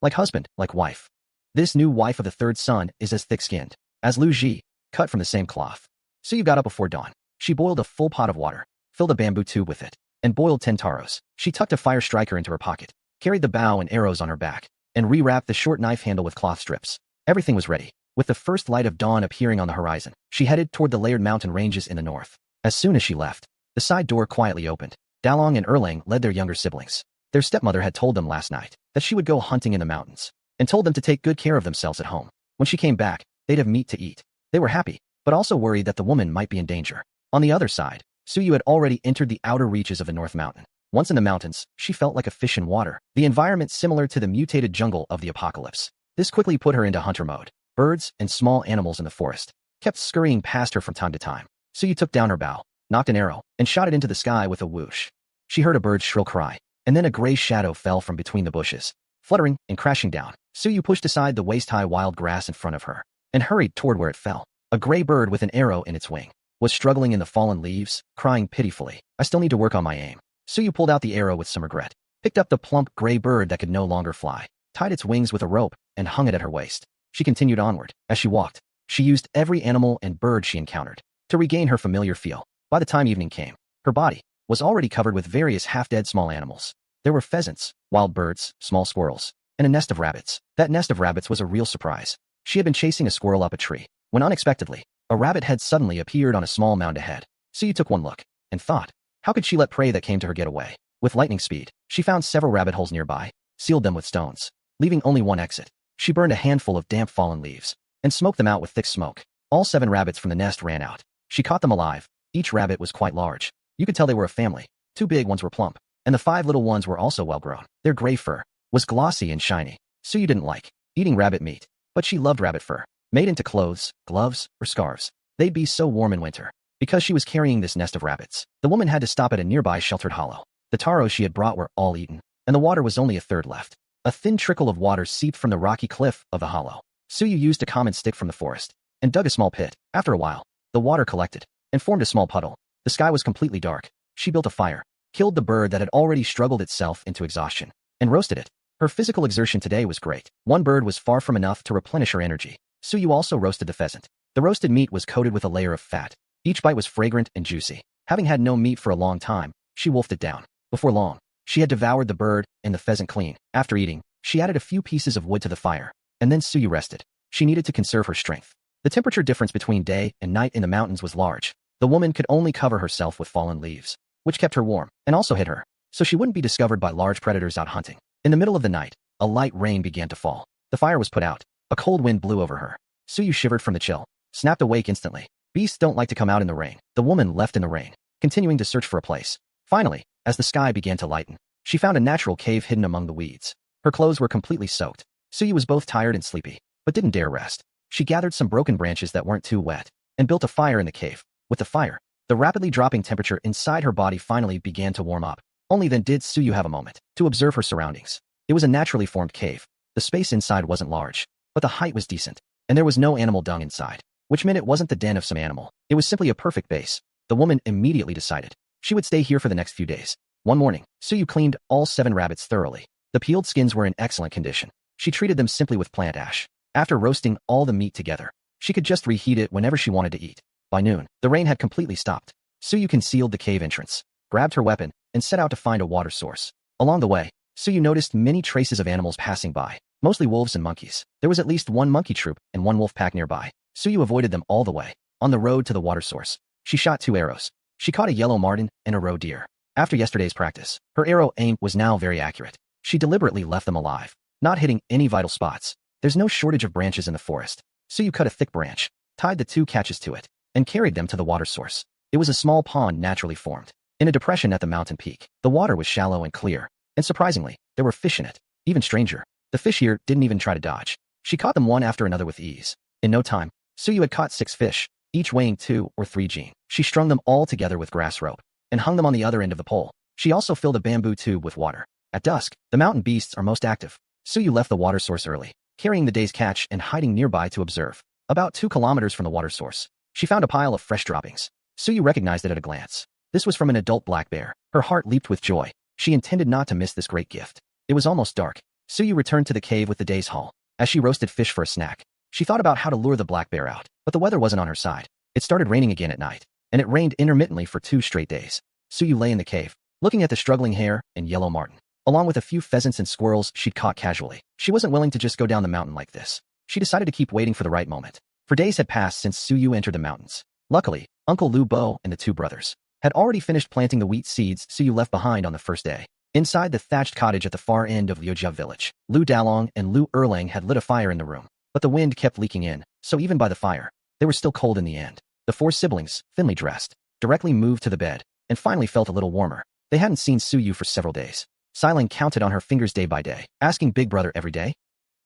like husband, like wife. This new wife of the 3rd son is as thick-skinned as Liu Ji, cut from the same cloth. Suyu got up before dawn. She boiled a full pot of water, filled a bamboo tube with it, and boiled 10 taros. She tucked a fire striker into her pocket, carried the bow and arrows on her back, and rewrapped the short knife handle with cloth strips. Everything was ready. With the first light of dawn appearing on the horizon, she headed toward the layered mountain ranges in the north. As soon as she left, the side door quietly opened. Dalong and Erlang led their younger siblings. Their stepmother had told them last night that she would go hunting in the mountains, and told them to take good care of themselves at home. When she came back, they'd have meat to eat. They were happy, but also worried that the woman might be in danger. On the other side, Suyu had already entered the outer reaches of the North Mountain. Once in the mountains, she felt like a fish in water, the environment similar to the mutated jungle of the apocalypse. This quickly put her into hunter mode. Birds and small animals in the forest kept scurrying past her from time to time. Suyu took down her bow, knocked an arrow, and shot it into the sky with a whoosh. She heard a bird's shrill cry, and then a gray shadow fell from between the bushes, fluttering and crashing down. Suyu pushed aside the waist-high wild grass in front of her, and hurried toward where it fell. A gray bird with an arrow in its wing was struggling in the fallen leaves, crying pitifully. I still need to work on my aim. Suyu pulled out the arrow with some regret, picked up the plump gray bird that could no longer fly, tied its wings with a rope, and hung it at her waist. She continued onward. As she walked, she used every animal and bird she encountered to regain her familiar feel. By the time evening came, her body was already covered with various half-dead small animals. There were pheasants, wild birds, small squirrels, and a nest of rabbits. That nest of rabbits was a real surprise. She had been chasing a squirrel up a tree, when unexpectedly, a rabbit head suddenly appeared on a small mound ahead. Suyu took one look, and thought, how could she let prey that came to her get away? With lightning speed, she found several rabbit holes nearby, sealed them with stones, leaving only one exit. She burned a handful of damp fallen leaves, and smoked them out with thick smoke. All 7 rabbits from the nest ran out. She caught them alive. Each rabbit was quite large. You could tell they were a family. 2 big ones were plump, and the 5 little ones were also well-grown. Their gray fur was glossy and shiny. Suyu didn't like eating rabbit meat, but she loved rabbit fur. Made into clothes, gloves, or scarves, they'd be so warm in winter. Because she was carrying this nest of rabbits, the woman had to stop at a nearby sheltered hollow. The taros she had brought were all eaten, and the water was only a third left. A thin trickle of water seeped from the rocky cliff of the hollow. Suyu used a common stick from the forest, and dug a small pit. After a while, the water collected, and formed a small puddle. The sky was completely dark. She built a fire, killed the bird that had already struggled itself into exhaustion, and roasted it. Her physical exertion today was great. One bird was far from enough to replenish her energy. Suyu also roasted the pheasant. The roasted meat was coated with a layer of fat. Each bite was fragrant and juicy. Having had no meat for a long time, she wolfed it down. Before long, she had devoured the bird and the pheasant clean. After eating, she added a few pieces of wood to the fire, and then Suyu rested. She needed to conserve her strength. The temperature difference between day and night in the mountains was large. The woman could only cover herself with fallen leaves, which kept her warm, and also hid her, so she wouldn't be discovered by large predators out hunting. In the middle of the night, a light rain began to fall. The fire was put out. A cold wind blew over her. Suyu shivered from the chill, snapped awake instantly. Beasts don't like to come out in the rain. The woman left in the rain, continuing to search for a place. Finally, as the sky began to lighten, she found a natural cave hidden among the weeds. Her clothes were completely soaked. Suyu was both tired and sleepy, but didn't dare rest. She gathered some broken branches that weren't too wet, and built a fire in the cave. With the fire, the rapidly dropping temperature inside her body finally began to warm up. Only then did Suyu have a moment to observe her surroundings. It was a naturally formed cave. The space inside wasn't large, but the height was decent, and there was no animal dung inside, which meant it wasn't the den of some animal. It was simply a perfect base. The woman immediately decided she would stay here for the next few days. One morning, Suyu cleaned all 7 rabbits thoroughly. The peeled skins were in excellent condition. She treated them simply with plant ash. After roasting all the meat together, she could just reheat it whenever she wanted to eat. By noon, the rain had completely stopped. Suyu concealed the cave entrance, grabbed her weapon, and set out to find a water source. Along the way, Suyu noticed many traces of animals passing by, mostly wolves and monkeys. There was at least 1 monkey troop and 1 wolf pack nearby. Suyu avoided them all the way. On the road to the water source, she shot 2 arrows. She caught a yellow marten and a roe deer. After yesterday's practice, her arrow aim was now very accurate. She deliberately left them alive, not hitting any vital spots. There's no shortage of branches in the forest, so you cut a thick branch, tied the 2 catches to it, and carried them to the water source. It was a small pond naturally formed in a depression at the mountain peak. The water was shallow and clear, and surprisingly, there were fish in it. Even stranger, the fish here didn't even try to dodge. She caught them one after another with ease. In no time, Suyu had caught 6 fish, each weighing 2 or 3 jin. She strung them all together with grass rope and hung them on the other end of the pole. She also filled a bamboo tube with water. At dusk, the mountain beasts are most active. Suyu left the water source early, carrying the day's catch and hiding nearby to observe. About 2 kilometers from the water source, she found a pile of fresh droppings. Suyu recognized it at a glance. This was from an adult black bear. Her heart leaped with joy. She intended not to miss this great gift. It was almost dark. Suyu returned to the cave with the day's haul. As she roasted fish for a snack, she thought about how to lure the black bear out, but the weather wasn't on her side. It started raining again at night, and it rained intermittently for 2 straight days. Suyu lay in the cave, looking at the struggling hare and yellow marten, along with a few pheasants and squirrels she'd caught casually. She wasn't willing to just go down the mountain like this. She decided to keep waiting for the right moment. For days had passed since Suyu entered the mountains. Luckily, Uncle Lu Bo and the 2 brothers had already finished planting the wheat seeds Suyu left behind on the first day. Inside the thatched cottage at the far end of Liujia village, Lu Dalong and Lu Erlang had lit a fire in the room, but the wind kept leaking in, so even by the fire, they were still cold in the end. The 4 siblings, thinly dressed, directly moved to the bed, and finally felt a little warmer. They hadn't seen Suyu for several days. Xiling counted on her fingers day by day, asking Big Brother every day,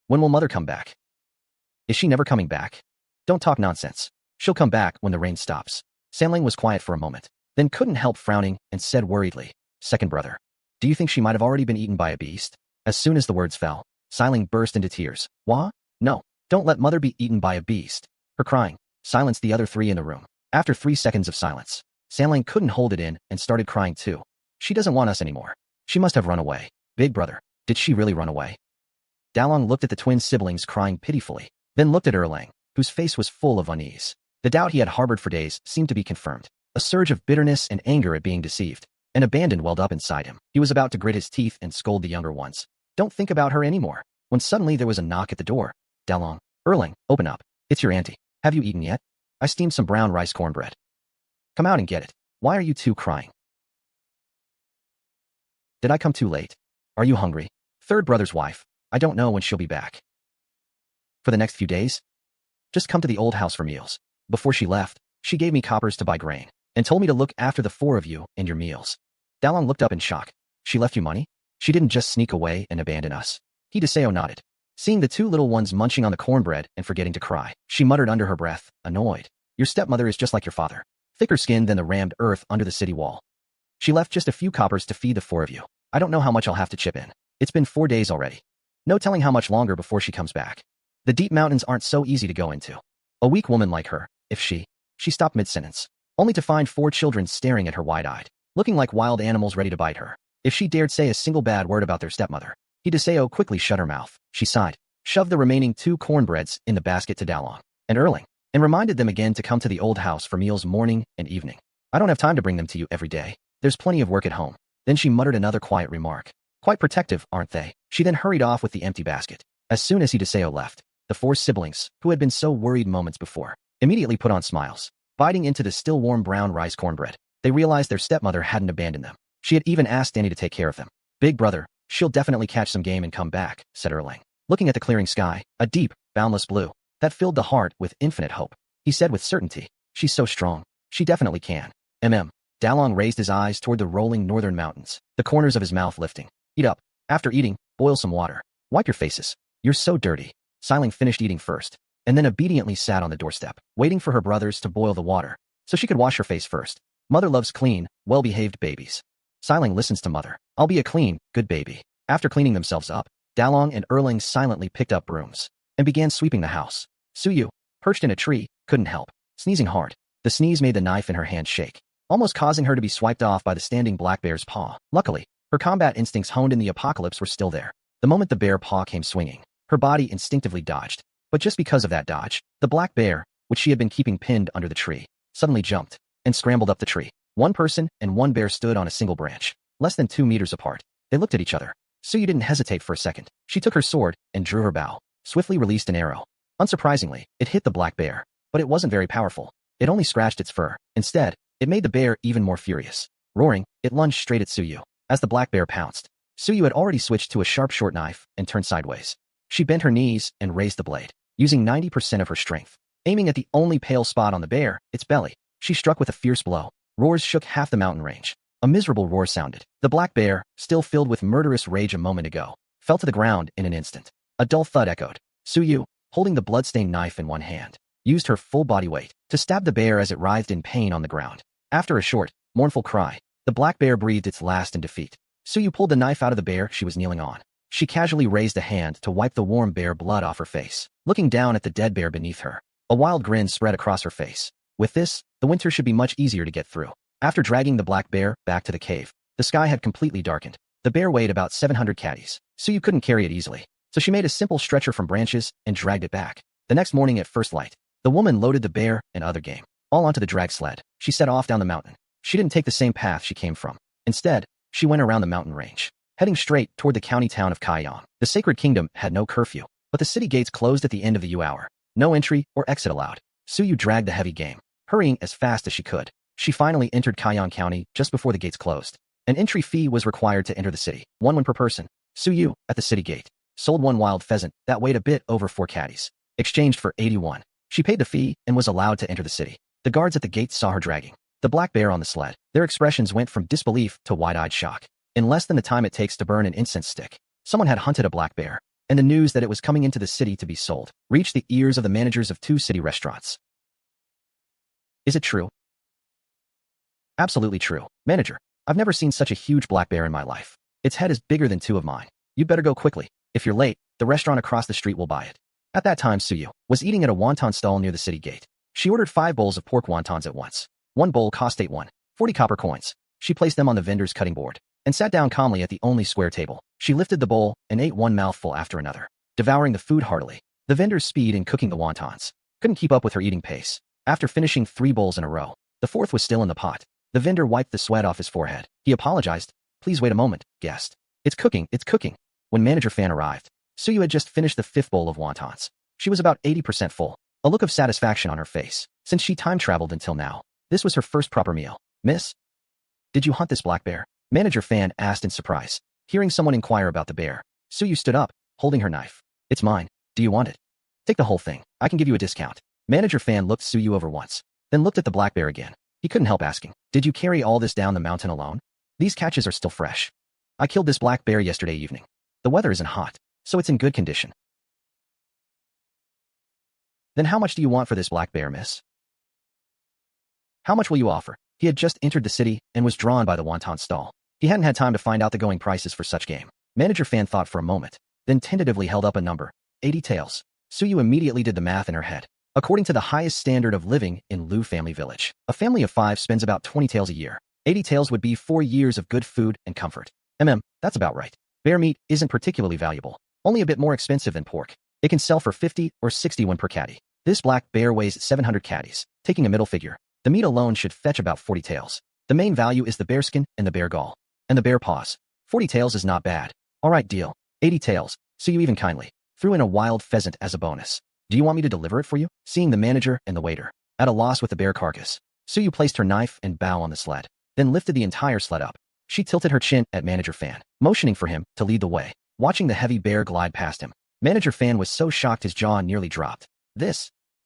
"When will Mother come back? Is she never coming back? Don't talk nonsense. She'll come back when the rain stops." Xiling was quiet for a moment, then couldn't help frowning and said worriedly, "Second brother, do you think she might have already been eaten by a beast?" As soon as the words fell, Xiling burst into tears. "What? No, don't let Mother be eaten by a beast." Her crying silenced the other 3 in the room. After 3 seconds of silence, Xiling couldn't hold it in and started crying too. "She doesn't want us anymore. She must have run away." "Big brother, did she really run away?" Dalong looked at the twin siblings crying pitifully, then looked at Erlang, whose face was full of unease. The doubt he had harbored for days seemed to be confirmed. A surge of bitterness and anger at being deceived and abandoned welled up inside him. He was about to grit his teeth and scold the younger ones. "Don't think about her anymore," when suddenly there was a knock at the door. "Dalong, Erlang, open up. It's your auntie. Have you eaten yet? I steamed some brown rice cornbread. Come out and get it. Why are you 2 crying? Did I come too late? Are you hungry?" "Third brother's wife. I don't know when she'll be back." "For the next few days? Just come to the old house for meals." Before she left, she gave me coppers to buy grain and told me to look after the 4 of you and your meals. Dalong looked up in shock. "She left you money? She didn't just sneak away and abandon us." He Deseo nodded, seeing the 2 little ones munching on the cornbread and forgetting to cry. She muttered under her breath, annoyed, "Your stepmother is just like your father, thicker skinned than the rammed earth under the city wall. She left just a few coppers to feed the 4 of you. I don't know how much I'll have to chip in. It's been 4 days already. No telling how much longer before she comes back. The deep mountains aren't so easy to go into. A weak woman like her, if she stopped mid-sentence, only to find 4 children staring at her wide-eyed, looking like wild animals ready to bite her. If she dared say a single bad word about their stepmother." He Deseo quickly shut her mouth. She sighed, shoved the remaining 2 cornbreads in the basket to Dalong and Erling, and reminded them again to come to the old house for meals morning and evening. "I don't have time to bring them to you every day. There's plenty of work at home." Then she muttered another quiet remark. "Quite protective, aren't they?" She then hurried off with the empty basket. As soon as he Deseo left, the 4 siblings, who had been so worried moments before, immediately put on smiles. Biting into the still warm brown rice cornbread, they realized their stepmother hadn't abandoned them. She had even asked Danny to take care of them. "Big brother, she'll definitely catch some game and come back," said Erlang, looking at the clearing sky, a deep, boundless blue that filled the heart with infinite hope. He said with certainty, "She's so strong. She definitely can." Dalong raised his eyes toward the rolling northern mountains, the corners of his mouth lifting. "Eat up. After eating, boil some water. Wipe your faces. You're so dirty." Xiling finished eating first, and then obediently sat on the doorstep, waiting for her brothers to boil the water, so she could wash her face first. Mother loves clean, well-behaved babies. Xiling listens to Mother. "I'll be a clean, good baby." After cleaning themselves up, Dalong and Erling silently picked up brooms and began sweeping the house. Suyu, perched in a tree, couldn't help sneezing hard. The sneeze made the knife in her hand shake, almost causing her to be swiped off by the standing black bear's paw. Luckily, her combat instincts honed in the apocalypse were still there. The moment the bear paw came swinging, her body instinctively dodged. But just because of that dodge, the black bear, which she had been keeping pinned under the tree, suddenly jumped and scrambled up the tree. 1 person and 1 bear stood on a single branch, less than 2 meters apart. They looked at each other. Suyu didn't hesitate for a second. She took her sword and drew her bow, swiftly released an arrow. Unsurprisingly, it hit the black bear, but it wasn't very powerful. It only scratched its fur. Instead, it made the bear even more furious. Roaring, it lunged straight at Suyu. As the black bear pounced, Suyu had already switched to a sharp short knife and turned sideways. She bent her knees and raised the blade, using 90% of her strength. Aiming at the only pale spot on the bear, its belly, she struck with a fierce blow. Roars shook half the mountain range. A miserable roar sounded. The black bear, still filled with murderous rage a moment ago, fell to the ground in an instant. A dull thud echoed. Suyu, holding the blood-stained knife in one hand, used her full body weight to stab the bear as it writhed in pain on the ground. After a short, mournful cry, the black bear breathed its last in defeat. Suyu pulled the knife out of the bear she was kneeling on. She casually raised a hand to wipe the warm bear blood off her face, looking down at the dead bear beneath her. A wild grin spread across her face. With this, the winter should be much easier to get through. After dragging the black bear back to the cave, the sky had completely darkened. The bear weighed about 700 caddies, so you couldn't carry it easily. So she made a simple stretcher from branches and dragged it back. The next morning at first light, the woman loaded the bear and other game all onto the drag sled. She set off down the mountain. She didn't take the same path she came from. Instead, she went around the mountain range, heading straight toward the county town of Kaiyang. The Sacred Kingdom had no curfew, but the city gates closed at the end of the hour. No entry or exit allowed. Suyu dragged the heavy game, hurrying as fast as she could. She finally entered Kaiyang County just before the gates closed. An entry fee was required to enter the city, one per person. Suyu, at the city gate, sold one wild pheasant that weighed a bit over 4 caddies, exchanged for 81. She paid the fee and was allowed to enter the city. The guards at the gates saw her dragging the black bear on the sled. Their expressions went from disbelief to wide-eyed shock. In less than the time it takes to burn an incense stick, someone had hunted a black bear, and the news that it was coming into the city to be sold reached the ears of the managers of 2 city restaurants. Is it true? Absolutely true. Manager, I've never seen such a huge black bear in my life. Its head is bigger than 2 of mine. You'd better go quickly. If you're late, the restaurant across the street will buy it. At that time, Suyu was eating at a wonton stall near the city gate. She ordered 5 bowls of pork wontons at once. One bowl cost 40 copper coins. She placed them on the vendor's cutting board and sat down calmly at the only square table. She lifted the bowl and ate one mouthful after another, devouring the food heartily. The vendor's speed in cooking the wontons couldn't keep up with her eating pace. After finishing 3 bowls in a row, the 4th was still in the pot. The vendor wiped the sweat off his forehead. He apologized. Please wait a moment, guest. It's cooking, it's cooking. When Manager Fan arrived, Suyu had just finished the 5th bowl of wontons. She was about 80% full, a look of satisfaction on her face, since she time-traveled until now. This was her first proper meal. Miss? Did you hunt this black bear? Manager Fan asked in surprise. Hearing someone inquire about the bear, Suyu stood up, holding her knife. It's mine. Do you want it? Take the whole thing. I can give you a discount. Manager Fan looked Suyu over once, then looked at the black bear again. He couldn't help asking, did you carry all this down the mountain alone? These catches are still fresh. I killed this black bear yesterday evening. The weather isn't hot, so it's in good condition. Then how much do you want for this black bear, miss? How much will you offer? He had just entered the city and was drawn by the wonton stall. He hadn't had time to find out the going prices for such game. Manager Fan thought for a moment, then tentatively held up a number, 80 taels. Suyu immediately did the math in her head. According to the highest standard of living in Lu family village, a family of 5 spends about 20 taels a year. 80 taels would be 4 years of good food and comfort. That's about right. Bear meat isn't particularly valuable, only a bit more expensive than pork. It can sell for 50 or 61 per caddy. This black bear weighs 700 caddies, taking a middle figure. The meat alone should fetch about 40 taels. The main value is the bear skin and the bear gall, and the bear paws. 40 taels is not bad. All right, deal. 80 taels. Suyu even kindly threw in a wild pheasant as a bonus. Do you want me to deliver it for you? Seeing the manager and the waiter at a loss with the bear carcass, Suyu placed her knife and bow on the sled, then lifted the entire sled up. She tilted her chin at Manager Fan, motioning for him to lead the way. Watching the heavy bear glide past him, Manager Fan was so shocked his jaw nearly dropped.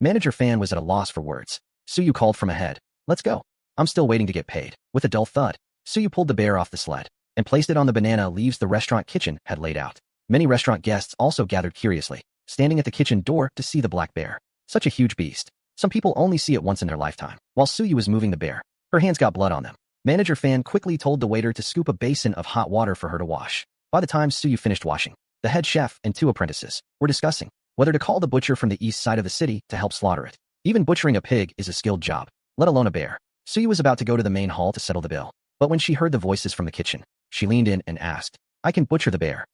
Manager Fan was at a loss for words. Suyu called from ahead. Let's go. I'm still waiting to get paid. With a dull thud, Suyu pulled the bear off the sled and placed it on the banana leaves the restaurant kitchen had laid out. Many restaurant guests also gathered curiously, standing at the kitchen door to see the black bear. Such a huge beast. Some people only see it once in their lifetime. While Suyu was moving the bear, her hands got blood on them. Manager Fan quickly told the waiter to scoop a basin of hot water for her to wash. By the time Suyu finished washing, the head chef and 2 apprentices were discussing whether to call the butcher from the east side of the city to help slaughter it. Even butchering a pig is a skilled job, let alone a bear. Suyu was about to go to the main hall to settle the bill, but when she heard the voices from the kitchen, she leaned in and asked, I can butcher the bear.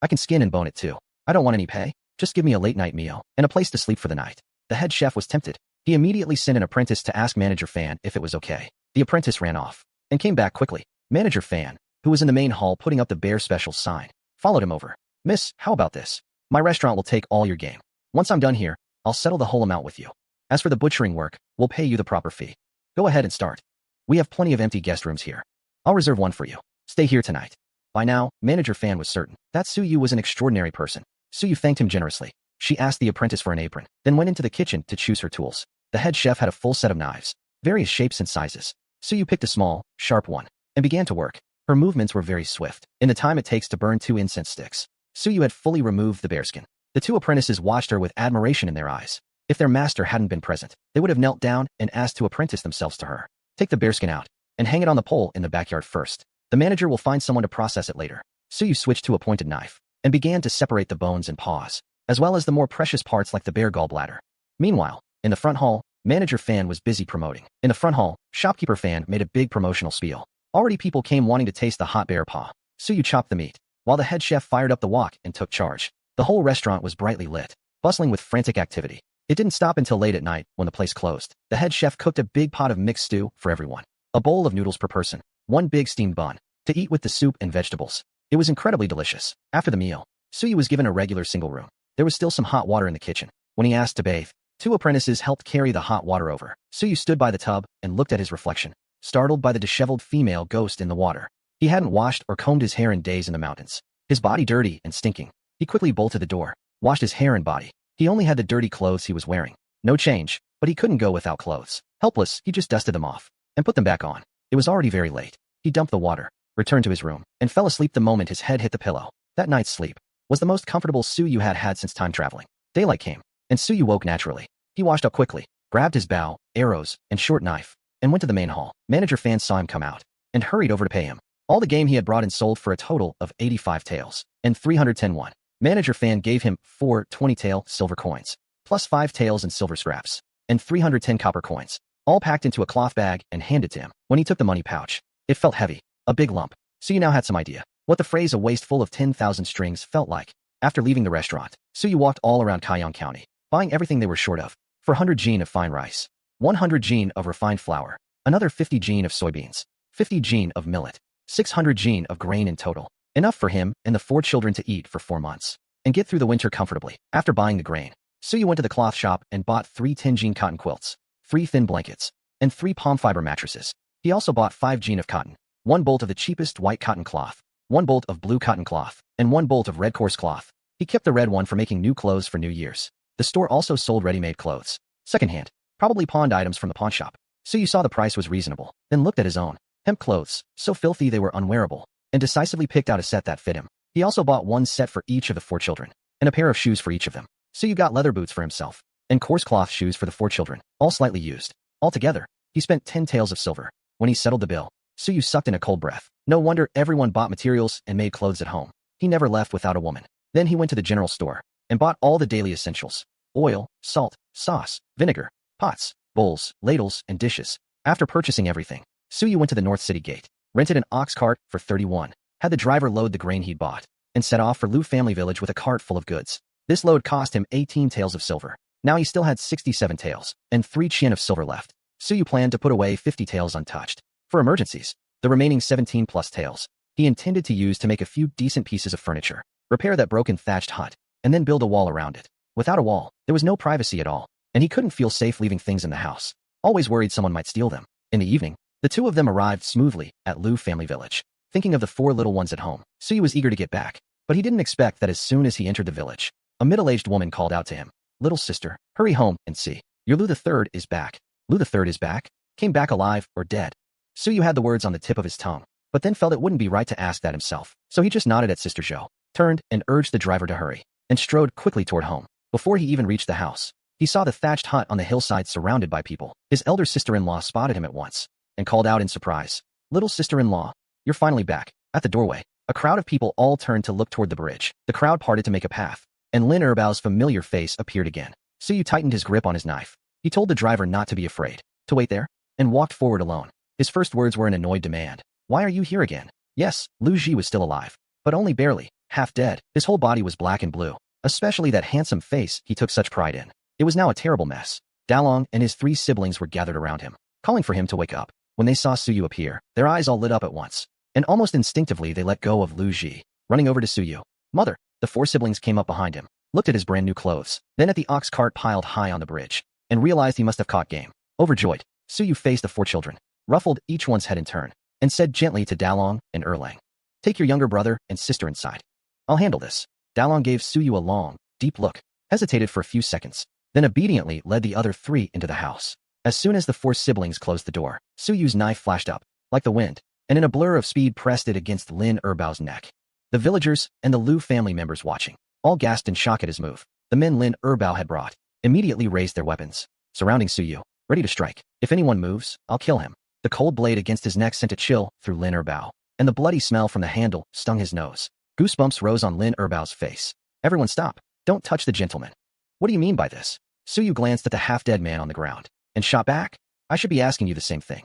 I can skin and bone it too. I don't want any pay. Just give me a late-night meal and a place to sleep for the night. The head chef was tempted. He immediately sent an apprentice to ask Manager Fan if it was okay. The apprentice ran off and came back quickly. Manager Fan, who was in the main hall putting up the bear special sign, followed him over. Miss, how about this? My restaurant will take all your game. Once I'm done here, I'll settle the whole amount with you. As for the butchering work, we'll pay you the proper fee. Go ahead and start. We have plenty of empty guest rooms here. I'll reserve one for you. Stay here tonight. By now, Manager Fan was certain that Suyu was an extraordinary person. Suyu thanked him generously. She asked the apprentice for an apron, then went into the kitchen to choose her tools. The head chef had a full set of knives, various shapes and sizes. Suyu picked a small, sharp one, and began to work. Her movements were very swift. In the time it takes to burn 2 incense sticks, Suyu had fully removed the bearskin. The 2 apprentices watched her with admiration in their eyes. If their master hadn't been present, they would have knelt down and asked to apprentice themselves to her. Take the bearskin out and hang it on the pole in the backyard first. The manager will find someone to process it later. Suyu switched to a pointed knife and began to separate the bones and paws, as well as the more precious parts like the bear gallbladder. Meanwhile, in the front hall, Manager Fan was busy promoting. In the front hall, Shopkeeper Fan made a big promotional spiel. Already people came wanting to taste the hot bear paw. Suyu chopped the meat, while the head chef fired up the wok and took charge. The whole restaurant was brightly lit, bustling with frantic activity. It didn't stop until late at night when the place closed. The head chef cooked a big pot of mixed stew for everyone. A bowl of noodles per person, 1 big steamed bun, to eat with the soup and vegetables. It was incredibly delicious. After the meal, Suyu was given a regular single room. There was still some hot water in the kitchen. When he asked to bathe, 2 apprentices helped carry the hot water over. Suyu stood by the tub and looked at his reflection, startled by the disheveled female ghost in the water. He hadn't washed or combed his hair in days in the mountains. His body dirty and stinking. He quickly bolted the door, washed his hair and body. He only had the dirty clothes he was wearing. No change, but he couldn't go without clothes. Helpless, he just dusted them off and put them back on. It was already very late. He dumped the water, returned to his room, and fell asleep the moment his head hit the pillow. That night's sleep was the most comfortable Suyu had had since time traveling. Daylight came, and Suyu woke naturally. He washed up quickly, grabbed his bow, arrows, and short knife, and went to the main hall. Manager Fan saw him come out and hurried over to pay him. All the game he had brought in sold for a total of 85 taels and 310 won. Manager Fan gave him 4 20-tael silver coins, plus 5 taels in silver scraps, and 310 copper coins, all packed into a cloth bag and handed to him. When he took the money pouch, it felt heavy, a big lump. Suyu now had some idea what the phrase "a waist full of 10,000 strings" felt like. After leaving the restaurant, Suyu walked all around Kaiyang County, buying everything they were short of. 400 jin of fine rice, 100 jin of refined flour, another 50 jin of soybeans, 50 jin of millet, 600 jin of grain in total. Enough for him and the 4 children to eat for 4 months and get through the winter comfortably. After buying the grain, Suyu went to the cloth shop and bought 3 10 jin cotton quilts, 3 thin blankets, and 3 palm fiber mattresses. He also bought 5 jin of cotton, 1 bolt of the cheapest white cotton cloth, 1 bolt of blue cotton cloth, and 1 bolt of red coarse cloth. He kept the red one for making new clothes for New Year's. The store also sold ready-made clothes, secondhand, probably pawned items from the pawn shop. Suyu saw the price was reasonable, then looked at his own hemp clothes, so filthy they were unwearable, and decisively picked out a set that fit him. He also bought 1 set for each of the 4 children, and a pair of shoes for each of them. Suyu got leather boots for himself, and coarse cloth shoes for the 4 children, all slightly used. Altogether, he spent 10 taels of silver. When he settled the bill, Suyu sucked in a cold breath. No wonder everyone bought materials and made clothes at home. He never left without a woman. Then he went to the general store and bought all the daily essentials: oil, salt, sauce, vinegar, pots, bowls, ladles, and dishes. After purchasing everything, Suyu went to the North City Gate, rented an ox cart for 31, had the driver load the grain he'd bought, and set off for Lu Family Village with a cart full of goods. This load cost him 18 taels of silver. Now he still had 67 taels and 3 chien of silver left. Suyu planned to put away 50 taels untouched for emergencies. The remaining 17 plus taels he intended to use to make a few decent pieces of furniture, repair that broken thatched hut, and then build a wall around it. Without a wall, there was no privacy at all, and he couldn't feel safe leaving things in the house, always worried someone might steal them. In the evening, the 2 of them arrived smoothly at Lu Family Village. Thinking of the 4 little ones at home, Suyu was eager to get back, but he didn't expect that as soon as he entered the village, a middle-aged woman called out to him, "Little sister, hurry home and see. Your Lu the Third is back." Lu the Third is back? Came back alive or dead? Suyu had the words on the tip of his tongue, but then felt it wouldn't be right to ask that himself. So he just nodded at Sister Zhou, turned and urged the driver to hurry, and strode quickly toward home. Before he even reached the house, he saw the thatched hut on the hillside surrounded by people. His elder sister-in-law spotted him at once and called out in surprise, "Little sister-in-law, you're finally back." At the doorway, a crowd of people all turned to look toward the bridge. The crowd parted to make a path, and Lin Erbao's familiar face appeared again. Suyu tightened his grip on his knife. He told the driver not to be afraid, to wait there, and walked forward alone. His first words were an annoyed demand. "Why are you here again?" Yes, Lu Ji was still alive, but only barely, half dead. His whole body was black and blue, especially that handsome face he took such pride in. It was now a terrible mess. Dalong and his 3 siblings were gathered around him, calling for him to wake up. When they saw Suyu appear, their eyes all lit up at once, and almost instinctively they let go of Lu Ji, running over to Suyu. "Mother!" The 4 siblings came up behind him, looked at his brand new clothes, then at the ox cart piled high on the bridge. and realized he must have caught game. Overjoyed, Suyu faced the 4 children, ruffled each one's head in turn, and said gently to Dalong and Erlang, "Take your younger brother and sister inside. I'll handle this." Dalong gave Suyu a long, deep look, hesitated for a few seconds, then obediently led the other 3 into the house. As soon as the 4 siblings closed the door, Suyu's knife flashed up, like the wind, and in a blur of speed pressed it against Lin Erbao's neck. The villagers and the Lu family members watching, all gasped in shock at his move. The men Lin Erbao had brought, immediately raised their weapons, surrounding Suyu, ready to strike. "If anyone moves, I'll kill him." The cold blade against his neck sent a chill through Lin Erbao, and the bloody smell from the handle stung his nose. Goosebumps rose on Lin Erbao's face. "Everyone stop. Don't touch the gentleman." "What do you mean by this?" Suyu glanced at the half-dead man on the ground, and shot back. "I should be asking you the same thing.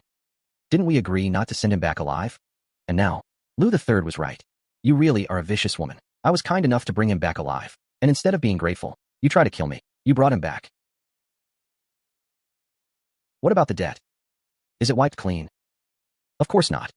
Didn't we agree not to send him back alive? And now, Lu the Third was right. You really are a vicious woman. I was kind enough to bring him back alive, and instead of being grateful, you tried to kill me. You brought him back. What about the debt? Is it wiped clean?" "Of course not."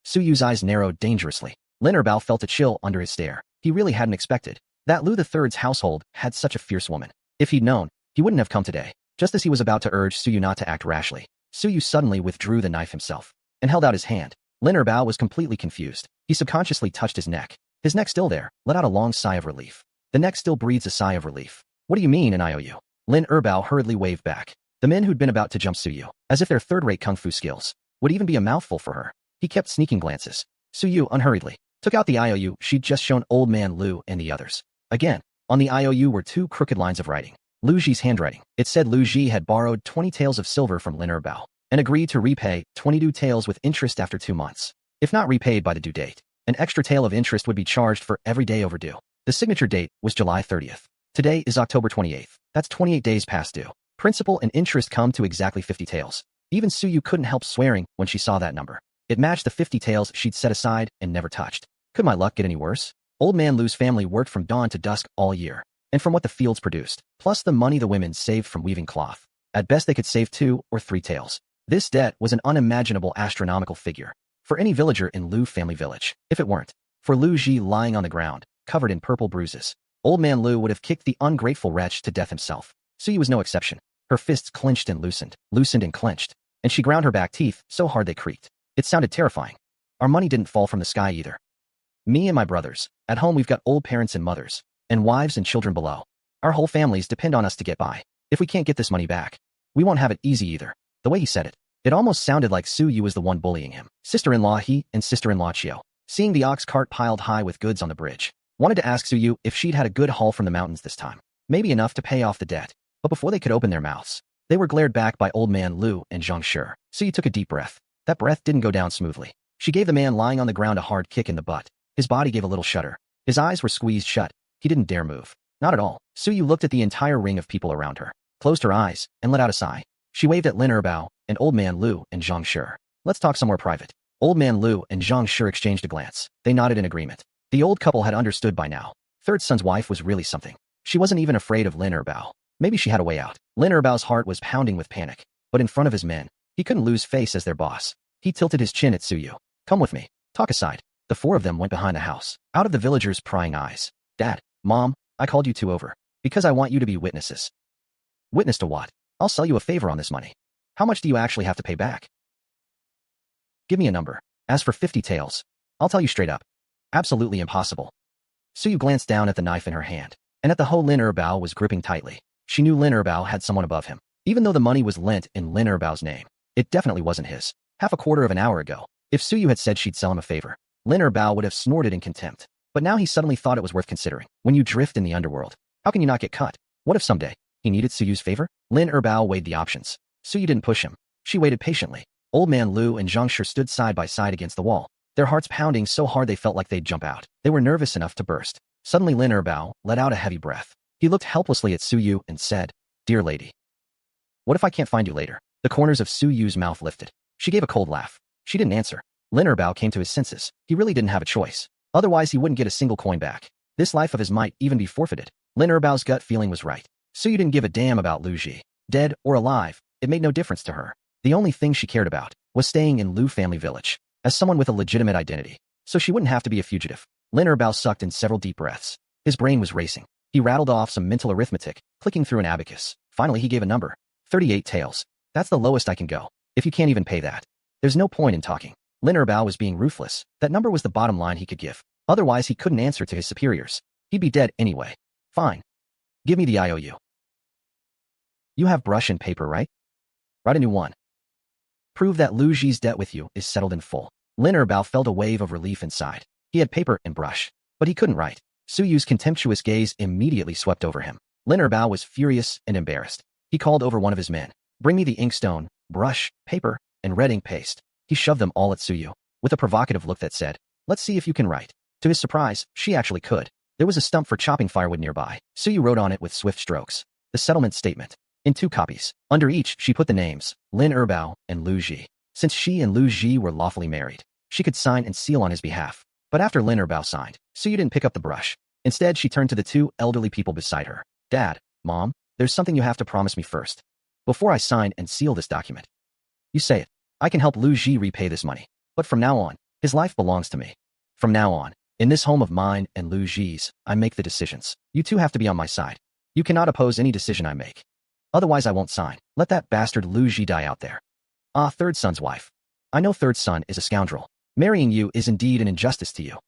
Suyu's eyes narrowed dangerously. Lin Erbao felt a chill under his stare. He really hadn't expected that Lu the Third's household had such a fierce woman. If he'd known, he wouldn't have come today. Just as he was about to urge Suyu not to act rashly, Suyu suddenly withdrew the knife himself and held out his hand. Lin Erbao was completely confused. He subconsciously touched his neck. His neck still there, let out a long sigh of relief. The neck still breathes a sigh of relief. "What do you mean an IOU?" Lin Erbao hurriedly waved back. The men who'd been about to jump Suyu, as if their third-rate kung fu skills would even be a mouthful for her. He kept sneaking glances. Suyu unhurriedly took out the IOU she'd just shown Old Man Lu and the others. Again, on the IOU were 2 crooked lines of writing. Lu Ji's handwriting. It said Lu Ji had borrowed 20 taels of silver from Lin Erbao and agreed to repay 22 taels with interest after 2 months. If not repaid by the due date, an extra tael of interest would be charged for every day overdue. The signature date was July 30th. Today is October 28th. That's 28 days past due. Principal and interest come to exactly 50 taels. Even Suyu couldn't help swearing when she saw that number. It matched the 50 taels she'd set aside and never touched. Could my luck get any worse? Old Man Lu's family worked from dawn to dusk all year, and from what the fields produced, plus the money the women saved from weaving cloth. At best they could save 2 or 3 taels. This debt was an unimaginable astronomical figure for any villager in Lu family village. If it weren't for Lu Ji lying on the ground, covered in purple bruises, Old Man Lu would have kicked the ungrateful wretch to death himself. Suyu was no exception. Her fists clenched and loosened and clenched, and she ground her back teeth so hard they creaked. It sounded terrifying. Our money didn't fall from the sky either. Me and my brothers. At home we've got old parents and mothers, and wives and children below. Our whole families depend on us to get by. If we can't get this money back, we won't have it easy either. The way he said it, it almost sounded like Suyu was the one bullying him. Sister-in-law He and sister-in-law Chio, seeing the ox cart piled high with goods on the bridge, wanted to ask Suyu if she'd had a good haul from the mountains this time. Maybe enough to pay off the debt. But before they could open their mouths, they were glared back by Old Man Lu and Zhang Shi. Suyu took a deep breath. That breath didn't go down smoothly. She gave the man lying on the ground a hard kick in the butt. His body gave a little shudder. His eyes were squeezed shut. He didn't dare move. Not at all. Suyu looked at the entire ring of people around her, closed her eyes, and let out a sigh. She waved at Lin Erbao and Old Man Lu and Zhang Shi. "Let's talk somewhere private." Old Man Lu and Zhang Shi exchanged a glance. They nodded in agreement. The old couple had understood by now. Third son's wife was really something. She wasn't even afraid of Lin Erbao. Maybe she had a way out. Lin Erbao's heart was pounding with panic, but in front of his men, he couldn't lose face as their boss. He tilted his chin at Suyu. "Come with me. Talk aside." The 4 of them went behind the house, out of the villagers' prying eyes. "Dad, Mom, I called you 2 over, because I want you to be witnesses." "Witness to what?" "I'll sell you a favor on this money. How much do you actually have to pay back?" "Give me a number. As for 50 taels, I'll tell you straight up. Absolutely impossible." Suyu glanced down at the knife in her hand, and at the hoe Lin Erbao was gripping tightly. She knew Lin Erbao had someone above him. Even though the money was lent in Lin Erbao's name, it definitely wasn't his. Half a quarter of an hour ago, if Suyu had said she'd sell him a favor, Lin Erbao would have snorted in contempt. But now he suddenly thought it was worth considering. When you drift in the underworld, how can you not get cut? What if someday he needed Suyu's favor? Lin Erbao weighed the options. Suyu didn't push him. She waited patiently. Old Man Lu and Zhang Shi stood side by side against the wall, their hearts pounding so hard they felt like they'd jump out. They were nervous enough to burst. Suddenly Lin Erbao let out a heavy breath. He looked helplessly at Suyu and said, "Dear lady, what if I can't find you later?" The corners of Suyu's mouth lifted. She gave a cold laugh. She didn't answer. Lin Erbao came to his senses. He really didn't have a choice. Otherwise he wouldn't get a single coin back. This life of his might even be forfeited. Lin Erbao's gut feeling was right. Suyu didn't give a damn about Lu Ji. Dead or alive, it made no difference to her. The only thing she cared about was staying in Lu family village, as someone with a legitimate identity, so she wouldn't have to be a fugitive. Lin Erbao sucked in several deep breaths. His brain was racing. He rattled off some mental arithmetic, clicking through an abacus. Finally he gave a number. 38 taels. That's the lowest I can go. If you can't even pay that, there's no point in talking. Lin Erbao was being ruthless. That number was the bottom line he could give. Otherwise, he couldn't answer to his superiors. He'd be dead anyway. Fine. Give me the IOU. You have brush and paper, right? Write a new one. Prove that Lu Ji's debt with you is settled in full. Lin Erbao felt a wave of relief inside. He had paper and brush, but he couldn't write. Su Yu's contemptuous gaze immediately swept over him. Lin Erbao was furious and embarrassed. He called over one of his men. Bring me the inkstone, brush, paper, and red ink paste. He shoved them all at Su Yu, with a provocative look that said, let's see if you can write. To his surprise, she actually could. There was a stump for chopping firewood nearby. Su Yu wrote on it with swift strokes. The settlement statement. In 2 copies. Under each, she put the names, Lin Erbao and Lu Ji. Since she and Lu Ji were lawfully married, she could sign and seal on his behalf. But after Lin Erbao signed, Su Yu didn't pick up the brush. Instead, she turned to the 2 elderly people beside her. Dad, Mom, there's something you have to promise me first. Before I sign and seal this document. You say it. I can help Lu Ji repay this money. But from now on, his life belongs to me. From now on, in this home of mine and Lu Ji's, I make the decisions. You 2 have to be on my side. You cannot oppose any decision I make. Otherwise, I won't sign. Let that bastard Lu Ji die out there. Ah, third son's wife. I know third son is a scoundrel. Marrying you is indeed an injustice to you.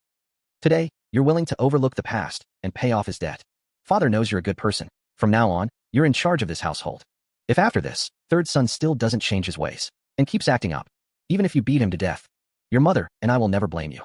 Today, you're willing to overlook the past and pay off his debt. Father knows you're a good person. From now on, you're in charge of this household. If after this, third son still doesn't change his ways and keeps acting up, even if you beat him to death, your mother and I will never blame you.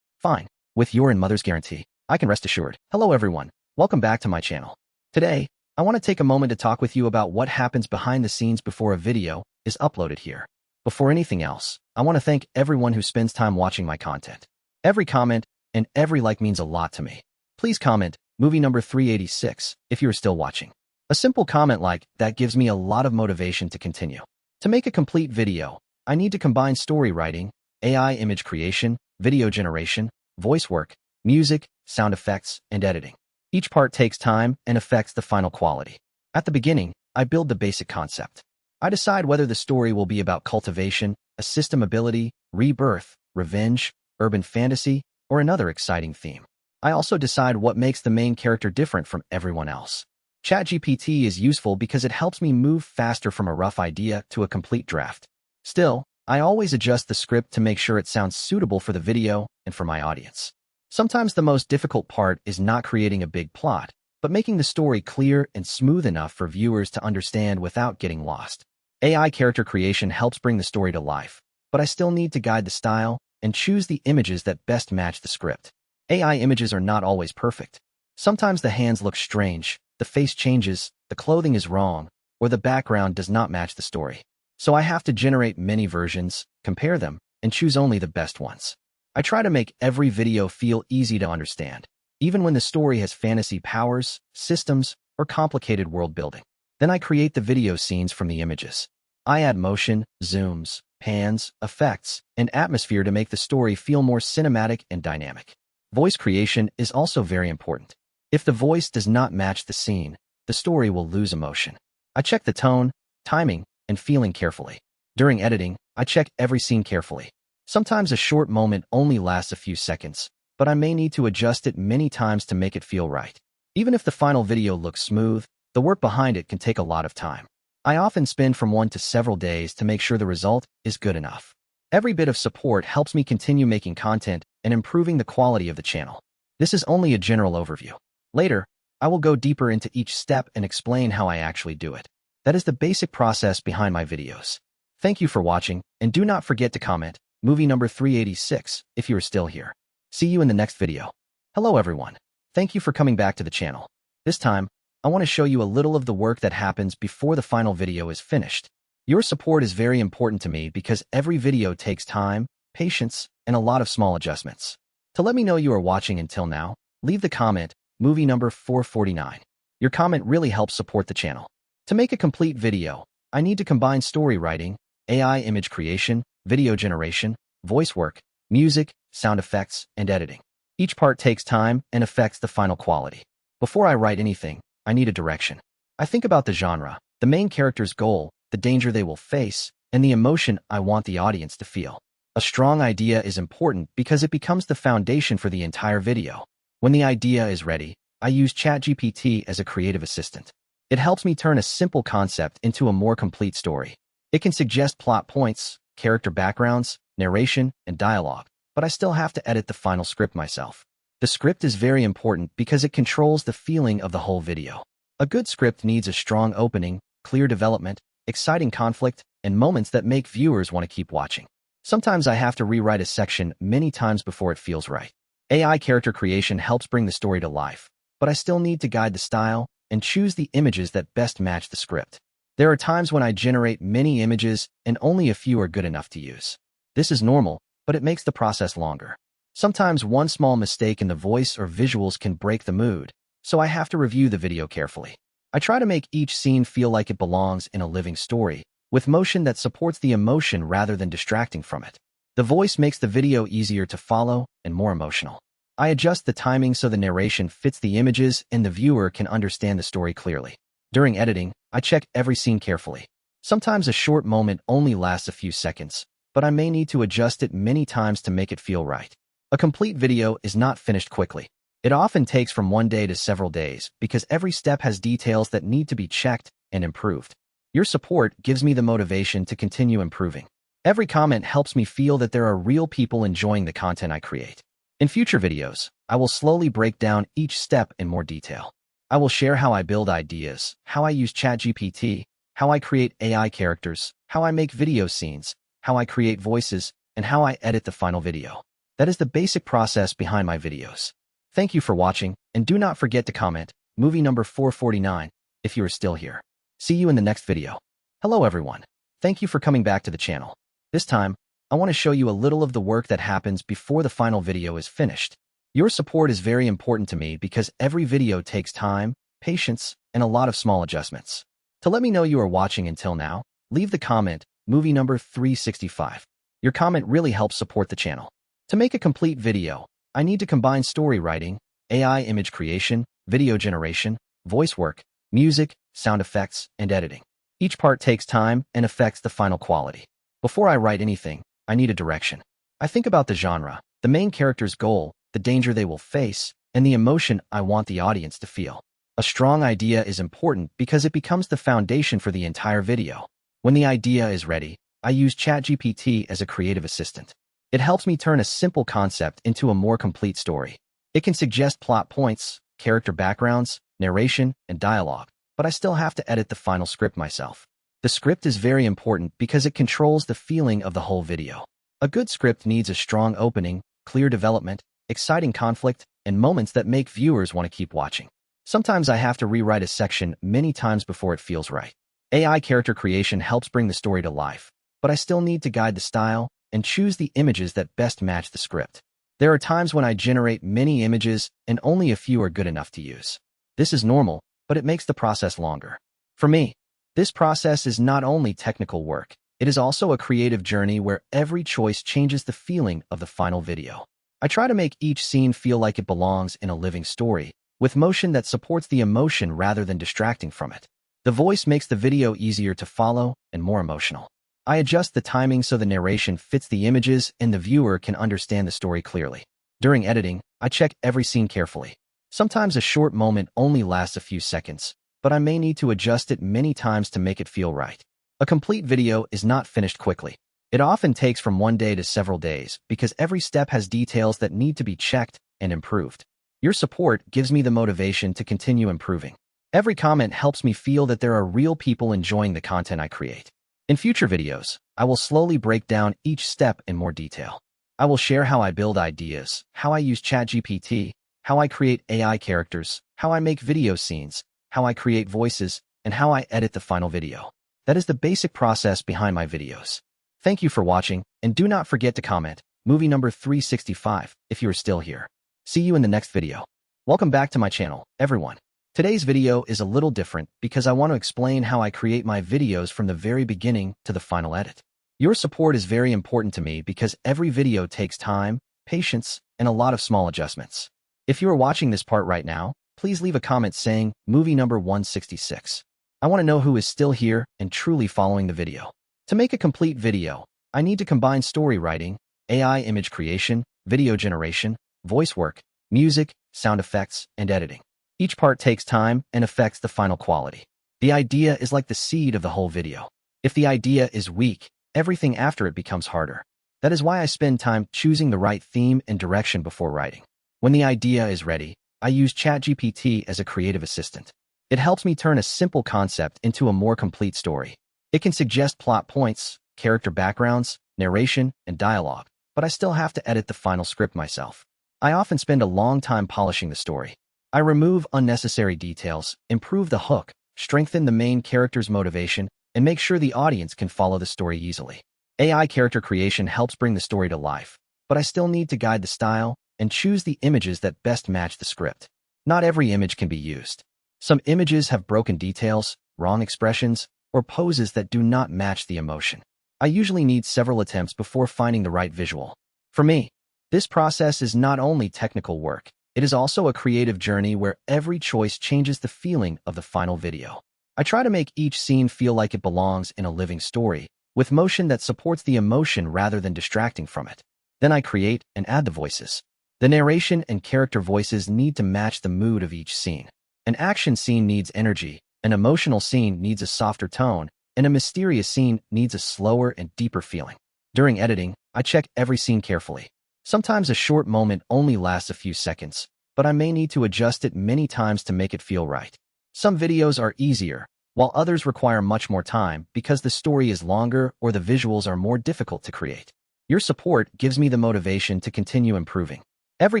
Fine. With your and mother's guarantee, I can rest assured. Hello everyone. Welcome back to my channel. Today, I want to take a moment to talk with you about what happens behind the scenes before a video is uploaded here. Before anything else, I want to thank everyone who spends time watching my content. Every comment and every like means a lot to me. Please comment movie number 386 if you are still watching. A simple comment like that gives me a lot of motivation to continue. To make a complete video, I need to combine story writing, AI image creation, video generation, voice work, music, sound effects, and editing. Each part takes time and affects the final quality. At the beginning, I build the basic concept. I decide whether the story will be about cultivation, a system ability, rebirth, revenge, urban fantasy, or another exciting theme. I also decide what makes the main character different from everyone else. ChatGPT is useful because it helps me move faster from a rough idea to a complete draft. Still, I always adjust the script to make sure it sounds suitable for the video and for my audience. Sometimes the most difficult part is not creating a big plot, but making the story clear and smooth enough for viewers to understand without getting lost. AI character creation helps bring the story to life, but I still need to guide the style and choose the images that best match the script. AI images are not always perfect. Sometimes the hands look strange, the face changes, the clothing is wrong, or the background does not match the story. So I have to generate many versions, compare them, and choose only the best ones. I try to make every video feel easy to understand, even when the story has fantasy powers, systems, or complicated world building. Then I create the video scenes from the images. I add motion, zooms, pans, effects, and atmosphere to make the story feel more cinematic and dynamic. Voice creation is also very important. If the voice does not match the scene, the story will lose emotion. I check the tone, timing, and feeling carefully. During editing, I check every scene carefully. Sometimes a short moment only lasts a few seconds, but I may need to adjust it many times to make it feel right. Even if the final video looks smooth, the work behind it can take a lot of time. I often spend from 1 to several days to make sure the result is good enough. Every bit of support helps me continue making content and improving the quality of the channel. This is only a general overview. Later, I will go deeper into each step and explain how I actually do it. That is the basic process behind my videos. Thank you for watching, and do not forget to comment movie number 386 if you are still here. See you in the next video. Hello everyone. Thank you for coming back to the channel. This time, I want to show you a little of the work that happens before the final video is finished. Your support is very important to me because every video takes time, patience, and a lot of small adjustments. To let me know you are watching until now, leave the comment movie number 449. Your comment really helps support the channel. To make a complete video, I need to combine story writing, AI image creation, video generation, voice work, music, sound effects, and editing. Each part takes time and affects the final quality. Before I write anything, I need a direction. I think about the genre, the main character's goal, the danger they will face, and the emotion I want the audience to feel. A strong idea is important because it becomes the foundation for the entire video. When the idea is ready, I use ChatGPT as a creative assistant. It helps me turn a simple concept into a more complete story. It can suggest plot points, character backgrounds, narration, and dialogue, but I still have to edit the final script myself. The script is very important because it controls the feeling of the whole video. A good script needs a strong opening, clear development, exciting conflict, and moments that make viewers want to keep watching. Sometimes I have to rewrite a section many times before it feels right. AI character creation helps bring the story to life, but I still need to guide the style and choose the images that best match the script. There are times when I generate many images and only a few are good enough to use. This is normal, but it makes the process longer. Sometimes one small mistake in the voice or visuals can break the mood, so I have to review the video carefully. I try to make each scene feel like it belongs in a living story, with motion that supports the emotion rather than distracting from it. The voice makes the video easier to follow and more emotional. I adjust the timing so the narration fits the images and the viewer can understand the story clearly. During editing, I check every scene carefully. Sometimes a short moment only lasts a few seconds, but I may need to adjust it many times to make it feel right. A complete video is not finished quickly. It often takes from one day to several days because every step has details that need to be checked and improved. Your support gives me the motivation to continue improving. Every comment helps me feel that there are real people enjoying the content I create. In future videos, I will slowly break down each step in more detail. I will share how I build ideas, how I use ChatGPT, how I create AI characters, how I make video scenes, how I create voices, and how I edit the final video. That is the basic process behind my videos. Thank you for watching, and do not forget to comment, movie number 449, if you are still here. See you in the next video. Hello everyone. Thank you for coming back to the channel. This time, I want to show you a little of the work that happens before the final video is finished. Your support is very important to me because every video takes time, patience, and a lot of small adjustments. To let me know you are watching until now, leave the comment, movie number 365. Your comment really helps support the channel. To make a complete video, I need to combine story writing, AI image creation, video generation, voice work, music, sound effects, and editing. Each part takes time and affects the final quality. Before I write anything, I need a direction. I think about the genre, the main character's goal, the danger they will face, and the emotion I want the audience to feel. A strong idea is important because it becomes the foundation for the entire video. When the idea is ready, I use ChatGPT as a creative assistant. It helps me turn a simple concept into a more complete story. It can suggest plot points, character backgrounds, narration, and dialogue, but I still have to edit the final script myself. The script is very important because it controls the feeling of the whole video. A good script needs a strong opening, clear development, exciting conflict, and moments that make viewers want to keep watching. Sometimes I have to rewrite a section many times before it feels right. AI character creation helps bring the story to life, but I still need to guide the style and choose the images that best match the script. There are times when I generate many images and only a few are good enough to use. This is normal, but it makes the process longer. For me, this process is not only technical work, it is also a creative journey where every choice changes the feeling of the final video. I try to make each scene feel like it belongs in a living story, with motion that supports the emotion rather than distracting from it. The voice makes the video easier to follow and more emotional. I adjust the timing so the narration fits the images and the viewer can understand the story clearly. During editing, I check every scene carefully. Sometimes a short moment only lasts a few seconds, but I may need to adjust it many times to make it feel right. A complete video is not finished quickly. It often takes from one day to several days because every step has details that need to be checked and improved. Your support gives me the motivation to continue improving. Every comment helps me feel that there are real people enjoying the content I create. In future videos, I will slowly break down each step in more detail. I will share how I build ideas, how I use ChatGPT, how I create AI characters, how I make video scenes, how I create voices, and how I edit the final video. That is the basic process behind my videos. Thank you for watching, and do not forget to comment, movie number 365, if you are still here. See you in the next video. Welcome back to my channel, everyone. Today's video is a little different because I want to explain how I create my videos from the very beginning to the final edit. Your support is very important to me because every video takes time, patience, and a lot of small adjustments. If you are watching this part right now, please leave a comment saying movie number 166. I want to know who is still here and truly following the video. To make a complete video, I need to combine story writing, AI image creation, video generation, voice work, music, sound effects, and editing. Each part takes time and affects the final quality. The idea is like the seed of the whole video. If the idea is weak, everything after it becomes harder. That is why I spend time choosing the right theme and direction before writing. When the idea is ready, I use ChatGPT as a creative assistant. It helps me turn a simple concept into a more complete story. It can suggest plot points, character backgrounds, narration, and dialogue, but I still have to edit the final script myself. I often spend a long time polishing the story. I remove unnecessary details, improve the hook, strengthen the main character's motivation, and make sure the audience can follow the story easily. AI character creation helps bring the story to life, but I still need to guide the style and choose the images that best match the script. Not every image can be used. Some images have broken details, wrong expressions, or poses that do not match the emotion. I usually need several attempts before finding the right visual. For me, this process is not only technical work, it is also a creative journey where every choice changes the feeling of the final video. I try to make each scene feel like it belongs in a living story, with motion that supports the emotion rather than distracting from it. Then I create and add the voices. The narration and character voices need to match the mood of each scene. An action scene needs energy, an emotional scene needs a softer tone, and a mysterious scene needs a slower and deeper feeling. During editing, I check every scene carefully. Sometimes a short moment only lasts a few seconds, but I may need to adjust it many times to make it feel right. Some videos are easier, while others require much more time because the story is longer or the visuals are more difficult to create. Your support gives me the motivation to continue improving. Every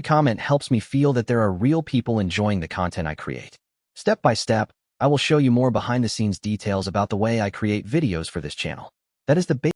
comment helps me feel that there are real people enjoying the content I create. Step by step, I will show you more behind-the-scenes details about the way I create videos for this channel. That is the